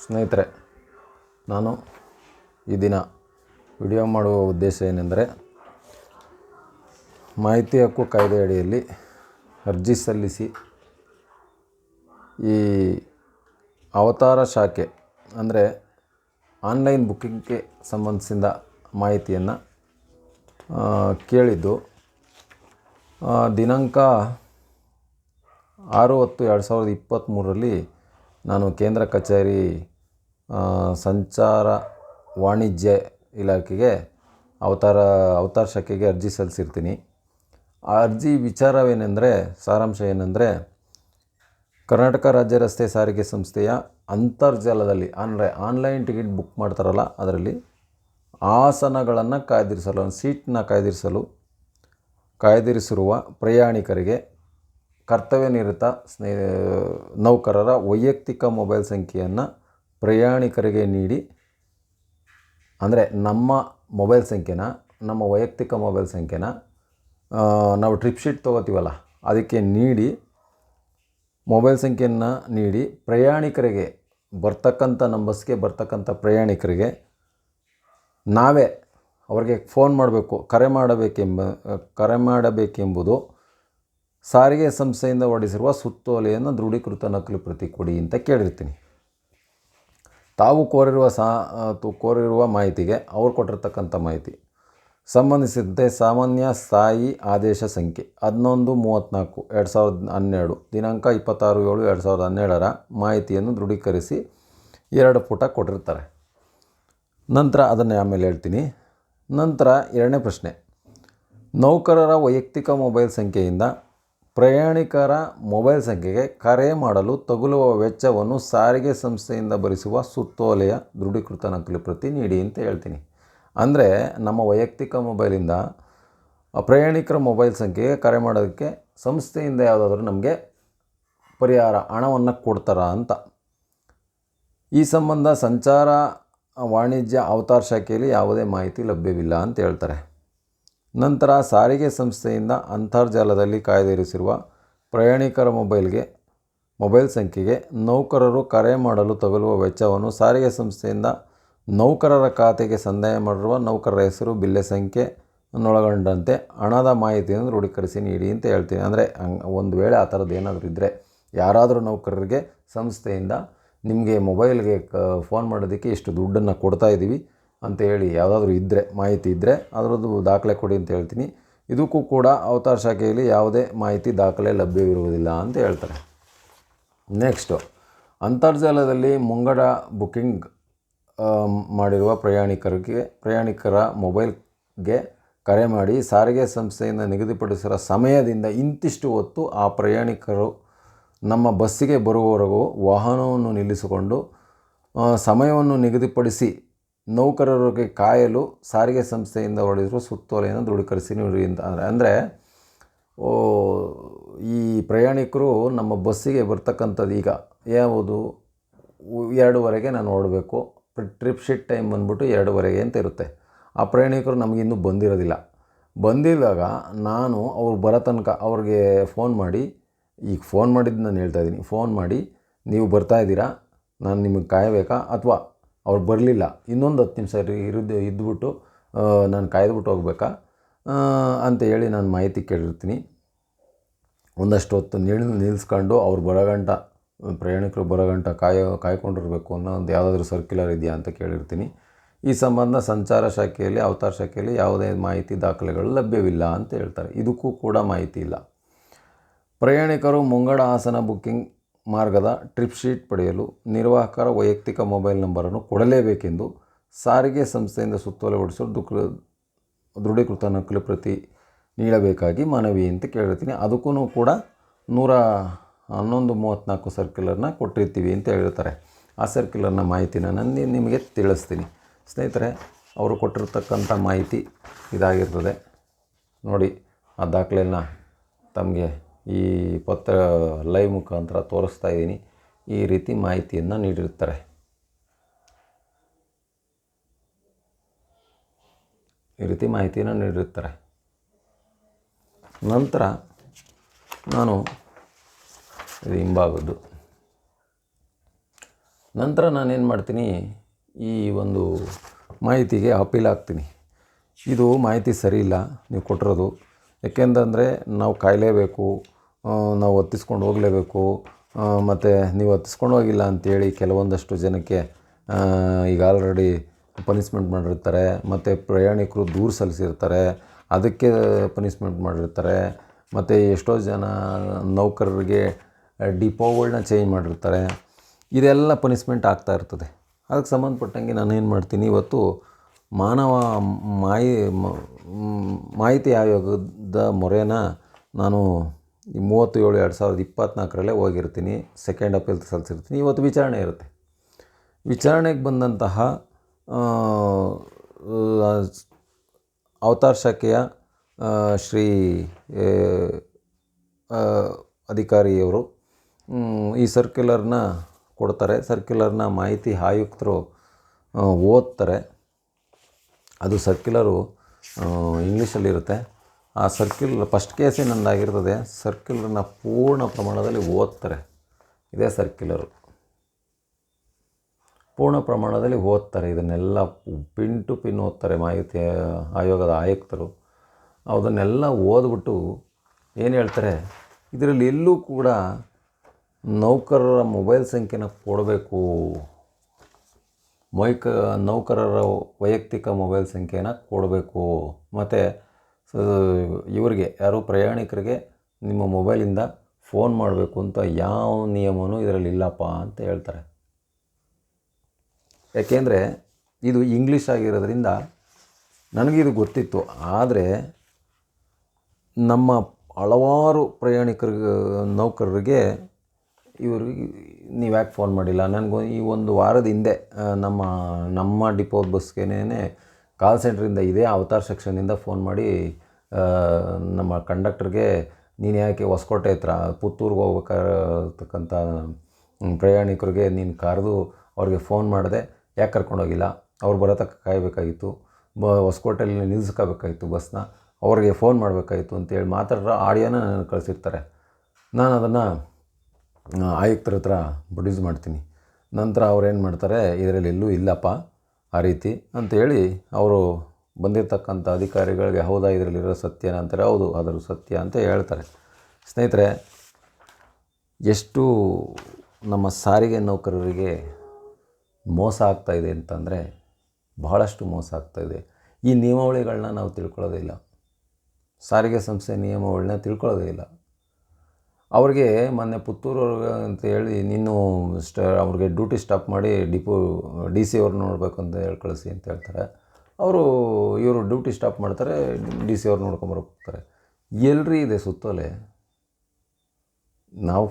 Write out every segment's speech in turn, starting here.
ಸ್ನೇಹಿತರೆ, ನಾನು ಈ ದಿನ ವಿಡಿಯೋ ಮಾಡುವ ಉದ್ದೇಶ ಏನೆಂದರೆ, ಮಾಹಿತಿ ಹಕ್ಕು ಕಾಯ್ದೆ ಅಡಿಯಲ್ಲಿ ಅರ್ಜಿ ಸಲ್ಲಿಸಿ ಈ ಅವತಾರ ಶಾಖೆ ಅಂದರೆ ಆನ್ಲೈನ್ ಬುಕ್ಕಿಂಗ್ಗೆ ಸಂಬಂಧಿಸಿದ ಮಾಹಿತಿಯನ್ನು ಕೇಳಿದ್ದು. ದಿನಾಂಕ 6/10/2023ರಲ್ಲಿ ನಾನು ಕೇಂದ್ರ ಕಚೇರಿ ಸಂಚಾರ ವಾಣಿಜ್ಯ ಇಲಾಖೆಗೆ ಅವತಾರ ಶಾಖೆಗೆ ಅರ್ಜಿ ಸಲ್ಲಿಸಿರ್ತೀನಿ. ಆ ಅರ್ಜಿ ವಿಚಾರವೇನೆಂದರೆ, ಸಾರಾಂಶ ಏನೆಂದರೆ, ಕರ್ನಾಟಕ ರಾಜ್ಯ ರಸ್ತೆ ಸಾರಿಗೆ ಸಂಸ್ಥೆಯ ಅಂತರ್ಜಾಲದಲ್ಲಿ ಅಂದರೆ ಆನ್ಲೈನ್ ಟಿಕೆಟ್ ಬುಕ್ ಮಾಡ್ತಾರಲ್ಲ, ಅದರಲ್ಲಿ ಆಸನಗಳನ್ನು ಕಾಯ್ದಿರಿಸಲು, ಸೀಟ್ನ ಕಾಯ್ದಿರಿಸಿರುವ ಪ್ರಯಾಣಿಕರಿಗೆ ಕರ್ತವ್ಯ ನಿರತ ನೌಕರರ ವೈಯಕ್ತಿಕ ಮೊಬೈಲ್ ಸಂಖ್ಯೆಯನ್ನು ಪ್ರಯಾಣಿಕರಿಗೆ ನೀಡಿ, ಅಂದರೆ ನಮ್ಮ ವೈಯಕ್ತಿಕ ಮೊಬೈಲ್ ಸಂಖ್ಯೆನ ನಾವು ಟ್ರಿಪ್ ಶೀಟ್ ತೊಗೋತೀವಲ್ಲ ಅದಕ್ಕೆ ನೀಡಿ, ಮೊಬೈಲ್ ಸಂಖ್ಯೆಯನ್ನು ನೀಡಿ ಪ್ರಯಾಣಿಕರಿಗೆ ನಮ್ಮ ಬಸ್ಗೆ ಬರ್ತಕ್ಕಂಥ ಪ್ರಯಾಣಿಕರಿಗೆ ನಾವೇ ಅವರಿಗೆ ಫೋನ್ ಮಾಡಬೇಕು, ಕರೆ ಮಾಡಬೇಕೆಂಬುದು ಸಾರಿಗೆ ಸಂಸ್ಥೆಯಿಂದ ಹೊರಡಿಸಿರುವ ಸುತ್ತೋಲೆಯನ್ನು ದೃಢೀಕೃತ ನಕಲು ಪ್ರತಿ ಕೊಡಿ ಅಂತ ಕೇಳಿರ್ತೀನಿ. ತಾವು ಕೋರಿರುವ ಮಾಹಿತಿಗೆ ಅವ್ರು ಕೊಟ್ಟಿರ್ತಕ್ಕಂಥ ಮಾಹಿತಿ ಸಂಬಂಧಿಸಿದಂತೆ ಸಾಮಾನ್ಯ ಸ್ಥಾಯಿ ಆದೇಶ ಸಂಖ್ಯೆ 1134/2012 ದಿನಾಂಕ 26/7/2012ರ ಮಾಹಿತಿಯನ್ನು ದೃಢೀಕರಿಸಿ 2 ಪುಟ ಕೊಟ್ಟಿರ್ತಾರೆ. ನಂತರ ಅದನ್ನು ಆಮೇಲೆ ಹೇಳ್ತೀನಿ. ನಂತರ 2ನೇ ಪ್ರಶ್ನೆ, ನೌಕರರ ವೈಯಕ್ತಿಕ ಮೊಬೈಲ್ ಸಂಖ್ಯೆಯಿಂದ ಪ್ರಯಾಣಿಕರ ಮೊಬೈಲ್ ಸಂಖ್ಯೆಗೆ ಕರೆ ಮಾಡಲು ತಗುಲುವ ವೆಚ್ಚವನ್ನು ಸಾರಿಗೆ ಸಂಸ್ಥೆಯಿಂದ ಭರಿಸುವ ಸುತ್ತೋಲೆಯ ದೃಢೀಕೃತ ನಕಲು ಪ್ರತಿ ನೀಡಿ ಅಂತ ಹೇಳ್ತೀನಿ. ಅಂದರೆ ನಮ್ಮ ವೈಯಕ್ತಿಕ ಮೊಬೈಲಿಂದ ಪ್ರಯಾಣಿಕರ ಮೊಬೈಲ್ ಸಂಖ್ಯೆಗೆ ಕರೆ ಮಾಡೋದಕ್ಕೆ ಸಂಸ್ಥೆಯಿಂದ ಯಾವುದಾದ್ರೂ ನಮಗೆ ಪರಿಹಾರ ಹಣವನ್ನು ಕೊಡ್ತಾರಾ ಅಂತ. ಈ ಸಂಬಂಧ ಸಂಚಾರ ವಾಣಿಜ್ಯ ಅವತಾರ ಶಾಖೆಯಲ್ಲಿ ಯಾವುದೇ ಮಾಹಿತಿ ಲಭ್ಯವಿಲ್ಲ ಅಂತ ಹೇಳ್ತಾರೆ. ನಂತರ ಸಾರಿಗೆ ಸಂಸ್ಥೆಯಿಂದ ಅಂತರ್ಜಾಲದಲ್ಲಿ ಕಾಯ್ದಿರಿಸಿರುವ ಪ್ರಯಾಣಿಕರ ಮೊಬೈಲ್ ಸಂಖ್ಯೆಗೆ ನೌಕರರು ಕರೆ ಮಾಡಲು ತಗುಲುವ ವೆಚ್ಚವನ್ನು ಸಾರಿಗೆ ಸಂಸ್ಥೆಯಿಂದ ನೌಕರರ ಖಾತೆಗೆ ಸಂದಾಯ ಮಾಡಿರುವ ನೌಕರರ ಹೆಸರು, ಬಿಲ್ಲೆ ಸಂಖ್ಯೆ ಅನ್ನೊಳಗೊಂಡಂತೆ ಹಣದ ಮಾಹಿತಿಯನ್ನು ದೃಢೀಕರಿಸಿ ನೀಡಿ ಅಂತ ಹೇಳ್ತೀನಿ. ಅಂದರೆ ಒಂದು ವೇಳೆ ಆ ಥರದ್ದು ಏನಾದರೂ ಇದ್ದರೆ, ಯಾರಾದರೂ ನೌಕರರಿಗೆ ಸಂಸ್ಥೆಯಿಂದ ನಿಮಗೆ ಮೊಬೈಲ್ಗೆ ಫೋನ್ ಮಾಡೋದಕ್ಕೆ ಇಷ್ಟು ದುಡ್ಡನ್ನು ಕೊಡ್ತಾಯಿದ್ದೀವಿ ಅಂತ ಹೇಳಿ ಯಾವುದಾದ್ರೂ ಮಾಹಿತಿ ಇದ್ದರೆ ಅದರದ್ದು ದಾಖಲೆ ಕೊಡಿ ಅಂತ ಹೇಳ್ತೀನಿ. ಇದಕ್ಕೂ ಕೂಡ ಅವತಾರ ಶಾಖೆಯಲ್ಲಿ ಯಾವುದೇ ಮಾಹಿತಿ ದಾಖಲೆ ಲಭ್ಯವಿರುವುದಿಲ್ಲ ಅಂತ ಹೇಳ್ತಾರೆ. ನೆಕ್ಸ್ಟು, ಅಂತರ್ಜಾಲದಲ್ಲಿ ಮುಂಗಡ ಬುಕ್ಕಿಂಗ್ ಮಾಡಿರುವ ಪ್ರಯಾಣಿಕರ ಮೊಬೈಲ್ಗೆ ಕರೆ ಮಾಡಿ ಸಾರಿಗೆ ಸಂಸ್ಥೆಯಿಂದ ನಿಗದಿಪಡಿಸಿರೋ ಸಮಯದಿಂದ ಇಂತಿಷ್ಟು ಹೊತ್ತು ಆ ಪ್ರಯಾಣಿಕರು ನಮ್ಮ ಬಸ್ಸಿಗೆ ಬರುವವರೆಗೂ ವಾಹನವನ್ನು ನಿಲ್ಲಿಸಿಕೊಂಡು ಸಮಯವನ್ನು ನಿಗದಿಪಡಿಸಿ ನೌಕರರಿಗೆ ಕಾಯಲು ಸಾರಿಗೆ ಸಂಸ್ಥೆಯಿಂದ ಹೊರಡಿಸಿರುವ ಸುತ್ತೋಲೆಯನ್ನು ದೃಢೀಕರಿಸಿ ನೀಡಿ ಅಂತ. ಅಂದರೆ ಈ ಪ್ರಯಾಣಿಕರು ನಮ್ಮ ಬಸ್ಸಿಗೆ ಬರ್ತಕ್ಕಂಥದ್ದು ಈಗ ಯಾವುದು 2:30ಗೆ ನಾನು ಹೊರಡಬೇಕು, ಟ್ರಿಪ್ ಶೀಟ್ ಟೈಮ್ ಬಂದ್ಬಿಟ್ಟು 2:30 ಅಂತ ಇರುತ್ತೆ. ಆ ಪ್ರಯಾಣಿಕರು ನಮಗಿನ್ನೂ ಬಂದಿದ್ದಾಗ ನಾನು ಅವ್ರು ಬರೋ ತನಕ ಅವ್ರಿಗೆ ಫೋನ್ ಮಾಡಿದ್ದು ನಾನು ಹೇಳ್ತಾಯಿದ್ದೀನಿ, ಫೋನ್ ಮಾಡಿ ನೀವು ಬರ್ತಾಯಿದ್ದೀರಾ, ನಾನು ನಿಮಗೆ ಕಾಯಬೇಕಾ, ಅಥವಾ ಅವ್ರು ಬರಲಿಲ್ಲ ಇನ್ನೊಂದು 10 ನಿಮಿಷ ಇದ್ದುಬಿಟ್ಟು ನಾನು ಕಾಯ್ದುಬಿಟ್ಟು ಹೋಗ್ಬೇಕಾ ಅಂತ ಹೇಳಿ ನಾನು ಮಾಹಿತಿ ಕೇಳಿರ್ತೀನಿ. ಒಂದಷ್ಟು ಹೊತ್ತು ನಿಲ್ಲಿಸ್ಕೊಂಡು ಅವ್ರು ಪ್ರಯಾಣಿಕರು ಬರೋಗಂಟ ಕಾಯ್ಕೊಂಡಿರಬೇಕು ಅನ್ನೋ ಒಂದು ಯಾವುದಾದ್ರೂ ಸರ್ಕ್ಯುಲರ್ ಇದೆಯಾ ಅಂತ ಕೇಳಿರ್ತೀನಿ. ಈ ಸಂಬಂಧ ಸಂಚಾರ ಶಾಖೆಯಲ್ಲಿ ಅವತಾರ ಶಾಖೆಯಲ್ಲಿ ಯಾವುದೇ ಮಾಹಿತಿ ದಾಖಲೆಗಳು ಲಭ್ಯವಿಲ್ಲ ಅಂತ ಹೇಳ್ತಾರೆ. ಇದಕ್ಕೂ ಕೂಡ ಮಾಹಿತಿ ಇಲ್ಲ. ಪ್ರಯಾಣಿಕರು ಮುಂಗಡ ಆಸನ ಬುಕ್ಕಿಂಗ್ ಮಾರ್ಗದ ಟ್ರಿಪ್ ಶೀಟ್ ಪಡೆಯಲು ನಿರ್ವಾಹಕರ ವೈಯಕ್ತಿಕ ಮೊಬೈಲ್ ನಂಬರನ್ನು ಕೊಡಲೇಬೇಕೆಂದು ಸಾರಿಗೆ ಸಂಸ್ಥೆಯಿಂದ ಸುತ್ತೋಲೆ ಹೊರಡಿಸಲು ದೃಢೀಕೃತ ನಕಲು ಪ್ರತಿ ನೀಡಬೇಕಾಗಿ ಮನವಿ ಅಂತ ಕೇಳಿರ್ತೀನಿ. ಅದಕ್ಕೂ ಕೂಡ 1134 ಸರ್ಕ್ಯುಲರ್ನ ಕೊಟ್ಟಿರ್ತೀವಿ ಅಂತ ಹೇಳಿರ್ತಾರೆ. ಆ ಸರ್ಕ್ಯುಲರ್ನ ಮಾಹಿತಿನ ನಾನು ನಿಮಗೆ ತಿಳಿಸ್ತೀನಿ. ಸ್ನೇಹಿತರೆ, ಅವರು ಕೊಟ್ಟಿರ್ತಕ್ಕಂಥ ಮಾಹಿತಿ ಇದಾಗಿರ್ತದೆ ನೋಡಿ. ಆ ದಾಖಲೆಯನ್ನು ತಮಗೆ ಈ ಲೈವ್ ಮುಖಾಂತರ ತೋರಿಸ್ತಾ ಇದ್ದೀನಿ. ಈ ರೀತಿ ಮಾಹಿತಿಯನ್ನು ನೀಡಿರ್ತಾರೆ. ನಂತರ ನಾನು ಇದು ಹಿಂಭಾಗದ್ದು ನಂತರ ನಾನೇನು ಮಾಡ್ತೀನಿ, ಈ ಒಂದು ಮಾಹಿತಿಗೆ ಅಪೀಲ್ ಆಗ್ತೀನಿ. ಇದು ಮಾಹಿತಿ ಸರಿ ಇಲ್ಲ ನೀವು ಕೊಟ್ಟಿರೋದು. ಯಾಕೆಂತಂದರೆ ನಾವು ಕಾಯಲೇಬೇಕು, ನಾವು ಹತ್ತಿಸ್ಕೊಂಡು ಹೋಗಲೇಬೇಕು, ಮತ್ತು ನೀವು ಹತ್ತಿಸ್ಕೊಂಡು ಹೋಗಿಲ್ಲ ಅಂಥೇಳಿ ಕೆಲವೊಂದಷ್ಟು ಜನಕ್ಕೆ ಈಗ ಆಲ್ರೆಡಿ ಪನಿಷ್ಮೆಂಟ್ ಮಾಡಿರ್ತಾರೆ. ಮತ್ತು ಪ್ರಯಾಣಿಕರು ದೂರು ಸಲ್ಲಿಸಿರ್ತಾರೆ, ಅದಕ್ಕೆ ಪನಿಷ್ಮೆಂಟ್ ಮಾಡಿರ್ತಾರೆ. ಮತ್ತು ಎಷ್ಟೋ ಜನ ನೌಕರರಿಗೆ ಡಿಪೋಗಳನ್ನ ಚೇಂಜ್ ಮಾಡಿರ್ತಾರೆ. ಇದೆಲ್ಲ ಪನಿಷ್ಮೆಂಟ್ ಆಗ್ತಾ ಇರ್ತದೆ. ಅದಕ್ಕೆ ಸಂಬಂಧಪಟ್ಟಂಗೆ ನಾನು ಏನು ಮಾಡ್ತೀನಿ, ಇವತ್ತು ಮಾನವ ಮಾಹಿತಿ ಆಯೋಗದ ಮೊರೆನ ನಾನು 37/2024 ಹೋಗಿರ್ತೀನಿ. Second appeal ಸಲ್ಲಿಸಿರ್ತೀನಿ. ಇವತ್ತು ವಿಚಾರಣೆ ಇರುತ್ತೆ. ವಿಚಾರಣೆಗೆ ಬಂದಂತಹ ಅವತಾರ್ ಶಾಖೆಯ ಶ್ರೀ ಅಧಿಕಾರಿಯವರು ಈ ಸರ್ಕ್ಯುಲರ್ನ ಕೊಡ್ತಾರೆ. ಸರ್ಕ್ಯುಲರ್ನ ಮಾಹಿತಿ ಆಯುಕ್ತರು ಓದ್ತಾರೆ. ಅದು ಸರ್ಕ್ಯುಲರು ಇಂಗ್ಲೀಷಲ್ಲಿರುತ್ತೆ. ಆ ಫಸ್ಟ್ ಕೇಸೇ ನಂದಾಗಿರ್ತದೆ. ಸರ್ಕ್ಯುಲರ್ನ ಪೂರ್ಣ ಪ್ರಮಾಣದಲ್ಲಿ ಓದ್ತಾರೆ. ಇದೇ ಸರ್ಕ್ಯುಲರು ಪೂರ್ಣ ಪ್ರಮಾಣದಲ್ಲಿ ಓದ್ತಾರೆ. ಇದನ್ನೆಲ್ಲ ಪಿನ್ ಟು ಪಿನ್ ಓದ್ತಾರೆ ಮಾಹಿತಿ ಆಯೋಗದ ಆಯುಕ್ತರು. ಅದನ್ನೆಲ್ಲ ಓದ್ಬಿಟ್ಟು ಏನು ಹೇಳ್ತಾರೆ, ಇದರಲ್ಲಿ ಎಲ್ಲೂ ಕೂಡ ನೌಕರರ ಮೊಬೈಲ್ ಸಂಖ್ಯೆನ ಕೊಡಬೇಕು, ನೌಕರರ ವೈಯಕ್ತಿಕ ಮೊಬೈಲ್ ಸಂಖ್ಯೆನ ಕೊಡಬೇಕು, ಮತ್ತು ಇವರಿಗೆ ಯಾರು ಪ್ರಯಾಣಿಕರಿಗೆ ನಿಮ್ಮ ಮೊಬೈಲಿಂದ ಫೋನ್ ಮಾಡಬೇಕು ಅಂತ ಯಾವ ನಿಯಮವೂ ಇದರಲ್ಲಿ ಇಲ್ಲಪ್ಪ ಅಂತ ಹೇಳ್ತಾರೆ. ಯಾಕೆಂದರೆ ಇದು ಇಂಗ್ಲೀಷ್ ಆಗಿರೋದ್ರಿಂದ ನನಗಿದು ಗೊತ್ತಿತ್ತು. ಆದರೆ ನಮ್ಮ ಹಲವಾರು ನೌಕರರಿಗೆ ಇವ್ರಿಗೆ ನೀವು ಯಾಕೆ ಫೋನ್ ಮಾಡಿಲ್ಲ, ನನಗೂ ಈ ಒಂದು ವಾರದ ಹಿಂದೆ ನಮ್ಮ ಡಿಪೋ ಬಸ್ಗೇನೆ ಕಾಲ್ ಸೆಂಟ್ರಿಂದ ಇದೇ ಅವತಾರ್ ಸೆಕ್ಷನಿಂದ ಫೋನ್ ಮಾಡಿ ನಮ್ಮ ಕಂಡಕ್ಟರ್ಗೆ ನೀನು ಯಾಕೆ ಹೊಸಕೋಟೆ ಹತ್ರ ಪುತ್ತೂರಿಗೆ ಹೋಗ್ಬೇಕಾಗಿರ್ತಕ್ಕಂಥ ಪ್ರಯಾಣಿಕರಿಗೆ ನೀನು ಕರೆದು ಅವ್ರಿಗೆ ಫೋನ್ ಮಾಡಿದೆ, ಯಾಕೆ ಕರ್ಕೊಂಡೋಗಿಲ್ಲ, ಅವ್ರು ಬರೋ ತನಕ ಕಾಯಬೇಕಾಗಿತ್ತು, ಹೊಸಕೋಟೆಯಲ್ಲಿ ನಿಲ್ಲಿಸ್ಕೋಬೇಕಾಗಿತ್ತು ಬಸ್ನ, ಅವ್ರಿಗೆ ಫೋನ್ ಮಾಡಬೇಕಾಗಿತ್ತು ಅಂತೇಳಿ ಮಾತಾಡೋ ಆಡಿಯೋನ ನನಗೆ ಕಳಿಸಿರ್ತಾರೆ. ನಾನು ಅದನ್ನು ಆಯುಕ್ತರ ಹತ್ರ ಪ್ರೊಡ್ಯೂಸ್ ಮಾಡ್ತೀನಿ. ನಂತರ ಅವ್ರೇನು ಮಾಡ್ತಾರೆ, ಇದರಲ್ಲಿ ಎಲ್ಲೂ ಇಲ್ಲಪ್ಪ ಆ ರೀತಿ ಅಂತೇಳಿ ಅವರು ಬಂದಿರತಕ್ಕಂಥ ಅಧಿಕಾರಿಗಳಿಗೆ ಹೌದಾ ಇದರಲ್ಲಿರೋ ಸತ್ಯನ ಅಂತಾರೆ. ಹೌದು ಅದರ ಸತ್ಯ ಅಂತ ಹೇಳ್ತಾರೆ. ಸ್ನೇಹಿತರೆ, ಎಷ್ಟು ನಮ್ಮ ಸಾರಿಗೆ ನೌಕರರಿಗೆ ಮೋಸ ಆಗ್ತಾಯಿದೆ ಅಂತಂದರೆ ಬಹಳಷ್ಟು ಮೋಸ ಆಗ್ತಾಯಿದೆ. ಈ ನಿಯಮಾವಳಿಗಳನ್ನ ನಾವು ತಿಳ್ಕೊಳ್ಳೋದಿಲ್ಲ. ಸಾರಿಗೆ ಸಂಸ್ಥೆ ನಿಯಮಾವಳಿನ ತಿಳ್ಕೊಳ್ಳೋದೇ ಇಲ್ಲ. ಅವ್ರಿಗೆ ಮೊನ್ನೆ ಪುತ್ತೂರವ್ರಿಗೆ ಅಂತ ಹೇಳಿ ನೀನು ಅವ್ರಿಗೆ ಡ್ಯೂಟಿ ಸ್ಟಾಪ್ ಮಾಡಿ ಡಿ ಸಿ ಅವ್ರು ನೋಡಬೇಕು ಅಂತ ಹೇಳಿ ಕಳಿಸಿ ಅಂತ ಹೇಳ್ತಾರೆ. ಇವರು ಡ್ಯೂಟಿ ಸ್ಟಾಪ್ ಮಾಡ್ತಾರೆ, ಡಿ ಸಿ ಅವ್ರು ನೋಡ್ಕೊಂಬರಕ್ಕೆ ಹೋಗ್ತಾರೆ. ಎಲ್ರಿ ಇದೆ ಸುತ್ತೋಲೆ? ನಾವು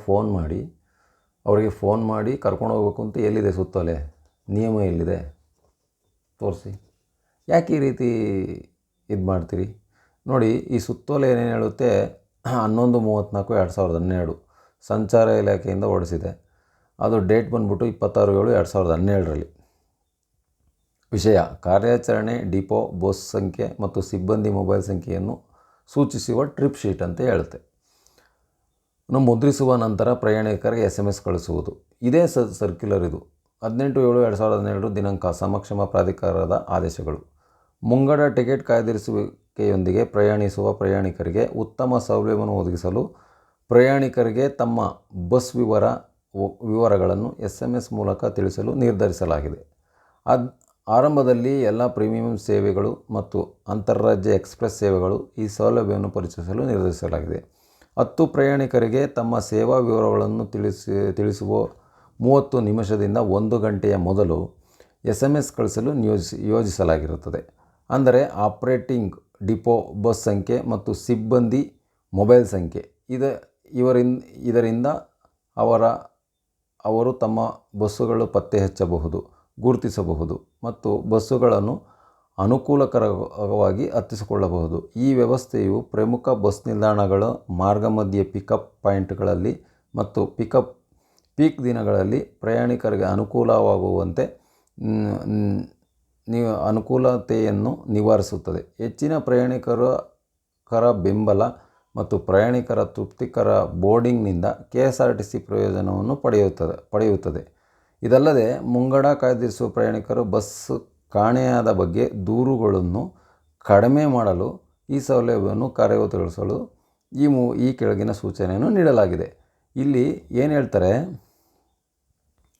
ಅವ್ರಿಗೆ ಫೋನ್ ಮಾಡಿ ಕರ್ಕೊಂಡು ಹೋಗ್ಬೇಕು ಅಂತ ಎಲ್ಲಿದೆ ಸುತ್ತೋಲೆ? ನಿಯಮ ಎಲ್ಲಿದೆ ತೋರಿಸಿ. ಯಾಕೆ ಈ ರೀತಿ ಇದು ಮಾಡ್ತೀರಿ? ನೋಡಿ, ಈ ಸುತ್ತೋಲೆ ಏನೇನು ಹೇಳುತ್ತೆ, 11/34/2012 ಸಂಚಾರ ಇಲಾಖೆಯಿಂದ ಹೊರಡಿಸಿದೆ. ಅದು ಡೇಟ್ ಬಂದ್ಬಿಟ್ಟು 26/7/2017. ವಿಷಯ: ಕಾರ್ಯಾಚರಣೆ ಡಿಪೋ ಬಸ್ ಸಂಖ್ಯೆ ಮತ್ತು ಸಿಬ್ಬಂದಿ ಮೊಬೈಲ್ ಸಂಖ್ಯೆಯನ್ನು ಸೂಚಿಸುವ ಟ್ರಿಪ್ ಶೀಟ್ ಅಂತ ಹೇಳುತ್ತೆ. ಮುದ್ರಿಸುವ ನಂತರ ಪ್ರಯಾಣಿಕರಿಗೆ SMS ಕಳಿಸುವುದು. ಇದೇ ಸರ್ಕ್ಯುಲರ್. ಇದು 18/7/2017 ದಿನಾಂಕ. ಸಮಕ್ಷಮ ಪ್ರಾಧಿಕಾರದ ಆದೇಶಗಳು: ಮುಂಗಡ ಟಿಕೆಟ್ ಕಾಯ್ದಿರಿಸುವಿಕೆಯೊಂದಿಗೆ ಪ್ರಯಾಣಿಸುವ ಪ್ರಯಾಣಿಕರಿಗೆ ಉತ್ತಮ ಸೌಲಭ್ಯವನ್ನು ಒದಗಿಸಲು ಪ್ರಯಾಣಿಕರಿಗೆ ತಮ್ಮ ಬಸ್ ವಿವರಗಳನ್ನು SMS ಮೂಲಕ ತಿಳಿಸಲು ನಿರ್ಧರಿಸಲಾಗಿದೆ. ಆರಂಭದಲ್ಲಿ ಎಲ್ಲ ಪ್ರೀಮಿಯಂ ಸೇವೆಗಳು ಮತ್ತು ಅಂತಾರಾಜ್ಯ ಎಕ್ಸ್ಪ್ರೆಸ್ ಸೇವೆಗಳು ಈ ಸೌಲಭ್ಯವನ್ನು ಪರಿಚಯಿಸಲು ನಿರ್ಧರಿಸಲಾಗಿದೆ. 10 ಪ್ರಯಾಣಿಕರಿಗೆ ತಮ್ಮ ಸೇವಾ ವಿವರಗಳನ್ನು ತಿಳಿಸುವ 30 ನಿಮಿಷದಿಂದ 1 ಗಂಟೆಯ ಮೊದಲು SMS ಕಳಿಸಲು ಯೋಜಿಸಲಾಗಿರುತ್ತದೆ. ಅಂದರೆ ಆಪರೇಟಿಂಗ್ ಡಿಪೋ ಬಸ್ ಸಂಖ್ಯೆ ಮತ್ತು ಸಿಬ್ಬಂದಿ ಮೊಬೈಲ್ ಸಂಖ್ಯೆ. ಇದರಿಂದ ಅವರು ತಮ್ಮ ಬಸ್ಸುಗಳು ಪತ್ತೆ ಹಚ್ಚಬಹುದು, ಗುರುತಿಸಬಹುದು ಮತ್ತು ಬಸ್ಸುಗಳನ್ನು ಅನುಕೂಲಕರವಾಗಿ ಹತ್ತಿಸಿಕೊಳ್ಳಬಹುದು. ಈ ವ್ಯವಸ್ಥೆಯು ಪ್ರಮುಖ ಬಸ್ ನಿಲ್ದಾಣಗಳ ಮಾರ್ಗಮಧ್ಯೆ ಪಿಕಪ್ ಪಾಯಿಂಟ್ಗಳಲ್ಲಿ ಮತ್ತು ಪೀಕ್ ದಿನಗಳಲ್ಲಿ ಪ್ರಯಾಣಿಕರಿಗೆ ಅನುಕೂಲತೆಯನ್ನು ನಿವಾರಿಸುತ್ತದೆ. ಹೆಚ್ಚಿನ ಪ್ರಯಾಣಿಕರ ಬೆಂಬಲ ಮತ್ತು ಪ್ರಯಾಣಿಕರ ತೃಪ್ತಿಕರ ಬೋರ್ಡಿಂಗ್ನಿಂದ KSRTC ಪ್ರಯೋಜನವನ್ನು ಪಡೆಯುತ್ತದೆ. ಇದಲ್ಲದೆ ಮುಂಗಡ ಕಾಯ್ದಿರಿಸುವ ಪ್ರಯಾಣಿಕರು ಬಸ್ ಕಾಣೆಯಾದ ಬಗ್ಗೆ ದೂರುಗಳನ್ನು ಕಡಿಮೆ ಮಾಡಲು ಈ ಸೌಲಭ್ಯವನ್ನು ಕಾರ್ಯಗತಗೊಳಿಸಲು ಈ ಕೆಳಗಿನ ಸೂಚನೆಯನ್ನು ನೀಡಲಾಗಿದೆ. ಇಲ್ಲಿ ಏನು ಹೇಳ್ತಾರೆ,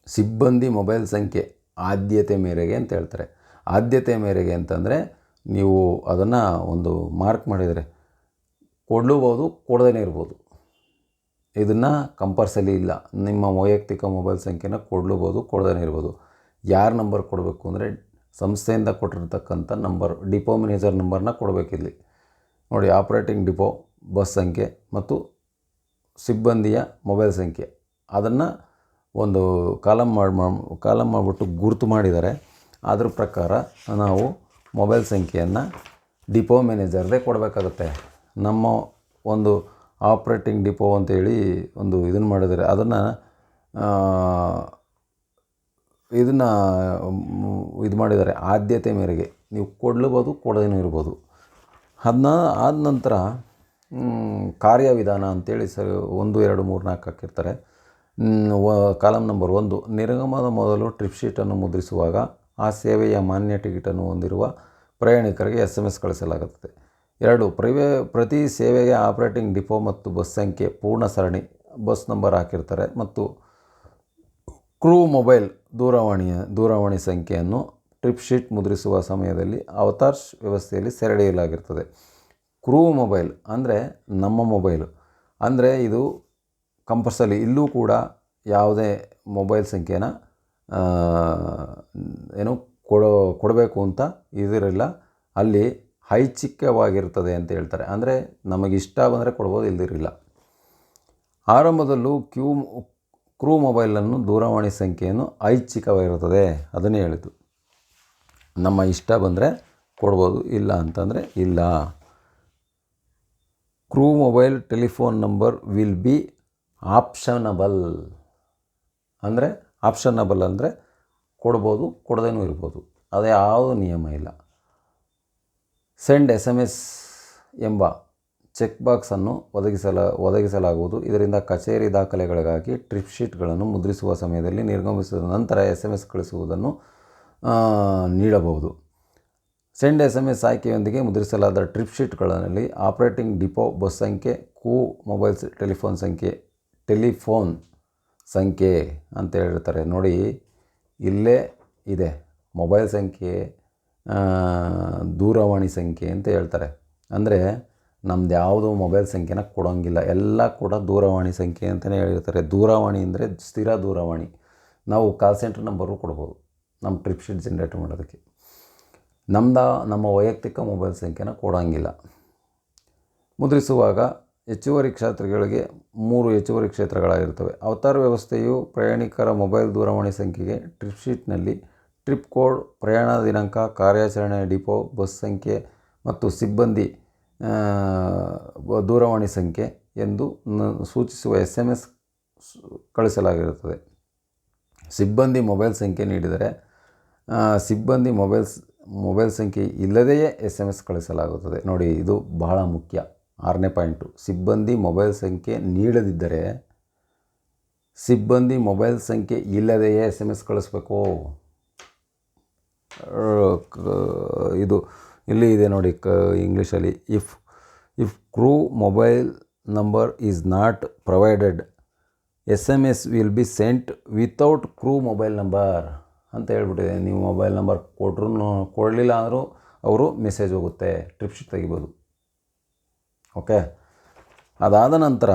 ಸಿಬ್ಬಂದಿ ಮೊಬೈಲ್ ಸಂಖ್ಯೆ ಆದ್ಯತೆ ಮೇರೆಗೆ ಅಂತ ಹೇಳ್ತಾರೆ. ಆದ್ಯತೆ ಮೇರೆಗೆ ಅಂತಂದರೆ ನೀವು ಅದನ್ನು ಒಂದು ಮಾರ್ಕ್ ಮಾಡಿದರೆ ಕೊಡಲೂಬೋದು, ಕೊಡದೇ ಇರ್ಬೋದು. ಇದನ್ನು ಕಂಪಲ್ಸರಿ ಇಲ್ಲ. ನಿಮ್ಮ ವೈಯಕ್ತಿಕ ಮೊಬೈಲ್ ಸಂಖ್ಯೆನ ಕೊಡಲೂಬೋದು, ಕೊಡದೇ ಇರ್ಬೋದು. ಯಾರ ನಂಬರ್ ಕೊಡಬೇಕು ಅಂದರೆ ಸಂಸ್ಥೆಯಿಂದ ಕೊಟ್ಟಿರ್ತಕ್ಕಂಥ ನಂಬರ್, ಡಿಪೋ ಮ್ಯಾನೇಜರ್ ನಂಬರ್ನ ಕೊಡಬೇಕಿಲ್ಲಿ. ನೋಡಿ, ಆಪ್ರೇಟಿಂಗ್ ಡಿಪೋ ಬಸ್ ಸಂಖ್ಯೆ ಮತ್ತು ಸಿಬ್ಬಂದಿಯ ಮೊಬೈಲ್ ಸಂಖ್ಯೆ ಅದನ್ನು ಒಂದು ಕಾಲಮ್ ಮಾಡಿಬಿಟ್ಟು ಗುರುತು ಮಾಡಿದ್ದಾರೆ. ಅದ್ರ ಪ್ರಕಾರ ನಾವು ಮೊಬೈಲ್ ಸಂಖ್ಯೆಯನ್ನು ಡಿಪೋ ಮ್ಯಾನೇಜರ್ದೇ ಕೊಡಬೇಕಾಗುತ್ತೆ. ನಮ್ಮ ಒಂದು ಆಪ್ರೇಟಿಂಗ್ ಡಿಪೋ ಅಂತೇಳಿ ಒಂದು ಇದನ್ನು ಮಾಡಿದ್ದಾರೆ. ಅದನ್ನು ಇದು ಮಾಡಿದ್ದಾರೆ ಆದ್ಯತೆ ಮೇರೆಗೆ. ನೀವು ಕೊಡಲೂಬೋದು, ಕೊಡದೇನೂ ಇರ್ಬೋದು. ಅದನ್ನ ಆದ ನಂತರ ಕಾರ್ಯವಿಧಾನ ಅಂತೇಳಿ 1, 2, 3, 4 ಹಾಕಿರ್ತಾರೆ. ಕಾಲಮ್ ನಂಬರ್ 1, ನಿರ್ಗಮನದ ಮೊದಲು ಟ್ರಿಪ್ ಶೀಟನ್ನು ಮುದ್ರಿಸುವಾಗ ಆ ಸೇವೆಯ ಮಾನ್ಯ ಟಿಕೆಟನ್ನು ಹೊಂದಿರುವ ಪ್ರಯಾಣಿಕರಿಗೆ SMS ಕಳಿಸಲಾಗುತ್ತದೆ. 2, ಪ್ರತಿ ಸೇವೆಗೆ ಆಪ್ರೇಟಿಂಗ್ ಡಿಪೋ ಮತ್ತು ಬಸ್ ಸಂಖ್ಯೆ ಪೂರ್ಣ ಸರಣಿ ಬಸ್ ನಂಬರ್ ಹಾಕಿರ್ತಾರೆ ಮತ್ತು ಕ್ರೂ ಮೊಬೈಲ್ ದೂರವಾಣಿ ಸಂಖ್ಯೆಯನ್ನು ಟ್ರಿಪ್ ಶೀಟ್ ಮುದ್ರಿಸುವ ಸಮಯದಲ್ಲಿ ಅವತಾರ್ ವ್ಯವಸ್ಥೆಯಲ್ಲಿ ಸೆರೆಹಿಡಿಯಲಾಗಿರ್ತದೆ. ಕ್ರೂ ಮೊಬೈಲ್ ಅಂದರೆ ನಮ್ಮ ಮೊಬೈಲು ಅಂದರೆ ಇದು ಕಂಪಲ್ಸರಿ. ಇಲ್ಲೂ ಕೂಡ ಯಾವುದೇ ಮೊಬೈಲ್ ಸಂಖ್ಯೆನ ಕೊಡಬೇಕು ಅಂತ ಇದಿರಲ್ಲ. ಅಲ್ಲಿ ಐಚ್ಛಿಕವಾಗಿರ್ತದೆ ಅಂತ ಹೇಳ್ತಾರೆ. ಅಂದರೆ ನಮಗಿಷ್ಟ ಬಂದರೆ ಕೊಡ್ಬೋದು, ಇಲ್ದಿರಲಿಲ್ಲ. ಆರಂಭದಲ್ಲೂ ಕ್ರೂ ಮೊಬೈಲನ್ನು ದೂರವಾಣಿ ಸಂಖ್ಯೆಯನ್ನು ಐಚ್ಛಿಕವಾಗಿರುತ್ತದೆ. ಅದನ್ನೇ ಹೇಳಿದ್ದು. ನಮ್ಮ ಇಷ್ಟ ಬಂದರೆ ಕೊಡ್ಬೋದು, ಇಲ್ಲ ಅಂತಂದರೆ ಇಲ್ಲ. Crew mobile telephone number will be optional. ಅಂದರೆ ಆಪ್ಷನಬಲ್ ಅಂದರೆ ಕೊಡ್ಬೋದು, ಕೊಡದೇನೂ ಇರ್ಬೋದು. ಅದೇ ಯಾವುದೂ ನಿಯಮ ಇಲ್ಲ. ಸೆಂಡ್ SMS ಎಂಬ ಚೆಕ್ ಬಾಕ್ಸನ್ನು ಒದಗಿಸಲಾಗುವುದು. ಇದರಿಂದ ಕಚೇರಿ ದಾಖಲೆಗಳಿಗಾಗಿ ಟ್ರಿಪ್ ಶೀಟ್ಗಳನ್ನು ಮುದ್ರಿಸುವ ಸಮಯದಲ್ಲಿ ನಿರ್ಗಮಿಸಿದ ನಂತರ SMS ಕಳಿಸುವುದನ್ನು ನೀಡಬಹುದು. ಸೆಂಡ್ SMS ಆಯ್ಕೆಯೊಂದಿಗೆ ಮುದ್ರಿಸಲಾದ ಟ್ರಿಪ್ ಶೀಟ್ಗಳಲ್ಲಿ ಆಪ್ರೇಟಿಂಗ್ ಡಿಪೋ ಬಸ್ ಸಂಖ್ಯೆ, ಕ್ರೂ ಮೊಬೈಲ್ ಟೆಲಿಫೋನ್ ಸಂಖ್ಯೆ ಅಂತ ಹೇಳಿರ್ತಾರೆ. ನೋಡಿ, ಇಲ್ಲೇ ಇದೆ ಮೊಬೈಲ್ ಸಂಖ್ಯೆ, ದೂರವಾಣಿ ಸಂಖ್ಯೆ ಅಂತ ಹೇಳ್ತಾರೆ. ಅಂದರೆ ನಮ್ದು ಯಾವುದೋ ಮೊಬೈಲ್ ಸಂಖ್ಯೆನ ಕೊಡೋಂಗಿಲ್ಲ, ಎಲ್ಲ ಕೂಡ ದೂರವಾಣಿ ಸಂಖ್ಯೆ ಅಂತಲೇ ಹೇಳಿರ್ತಾರೆ. ದೂರವಾಣಿ ಅಂದರೆ ಸ್ಥಿರ ದೂರವಾಣಿ. ನಾವು ಕಾಲ್ ಸೆಂಟರ್ ನಂಬರು ಕೊಡ್ಬೋದು ನಮ್ಮ ಟ್ರಿಪ್ ಶೀಟ್ ಜನ್ರೇಟ್ ಮಾಡೋದಕ್ಕೆ. ನಮ್ಮ ವೈಯಕ್ತಿಕ ಮೊಬೈಲ್ ಸಂಖ್ಯೆನ ಕೊಡೋಂಗಿಲ್ಲ. ಮುದ್ರಿಸುವಾಗ ಹೆಚ್ಚುವರಿ ಕ್ಷೇತ್ರಗಳಿಗೆ 3 ಹೆಚ್ಚುವರಿ ಕ್ಷೇತ್ರಗಳಾಗಿರ್ತವೆ. ಅವತಾರ್ ವ್ಯವಸ್ಥೆಯು ಪ್ರಯಾಣಿಕರ ಮೊಬೈಲ್ ದೂರವಾಣಿ ಸಂಖ್ಯೆಗೆ ಟ್ರಿಪ್ ಶೀಟ್ನಲ್ಲಿ ಟ್ರಿಪ್ ಕೋಡ್, ಪ್ರಯಾಣ ದಿನಾಂಕ, ಕಾರ್ಯಾಚರಣೆ, ಡಿಪೋ ಬಸ್ ಸಂಖ್ಯೆ ಮತ್ತು ಸಿಬ್ಬಂದಿ ದೂರವಾಣಿ ಸಂಖ್ಯೆ ಎಂದು ಸೂಚಿಸುವ SMS ಕಳಿಸಲಾಗಿರುತ್ತದೆ. ಸಿಬ್ಬಂದಿ ಮೊಬೈಲ್ ಸಂಖ್ಯೆ ನೀಡಿದರೆ ಸಿಬ್ಬಂದಿ ಮೊಬೈಲ್ ಸಂಖ್ಯೆ ಇಲ್ಲದೆಯೇ SMS ಕಳಿಸಲಾಗುತ್ತದೆ. ನೋಡಿ, ಇದು ಬಹಳ ಮುಖ್ಯ. 6ನೇ ಪಾಯಿಂಟು, ಸಿಬ್ಬಂದಿ ಮೊಬೈಲ್ ಸಂಖ್ಯೆ ನೀಡದಿದ್ದರೆ ಸಿಬ್ಬಂದಿ ಮೊಬೈಲ್ ಸಂಖ್ಯೆ ಇಲ್ಲದೆಯೇ SMS ಕಳಿಸ್ಬೇಕು. ಇದು ಇಲ್ಲಿ ಇದೆ ನೋಡಿ ಇಂಗ್ಲೀಷಲ್ಲಿ. If crew mobile number is not provided SMS will be scent without crew mobile number ಅಂತ ಹೇಳ್ಬಿಟ್ಟಿದೆ. ನೀವು ಮೊಬೈಲ್ ನಂಬರ್ ಕೊಡಲಿಲ್ಲ ಅಂದರೂ ಅವರು ಮೆಸೇಜ್ ಹೋಗುತ್ತೆ, ಟ್ರಿಪ್ ಶೀಟ್ ತೆಗಿಬೋದು. ಓಕೆ. ಅದಾದ ನಂತರ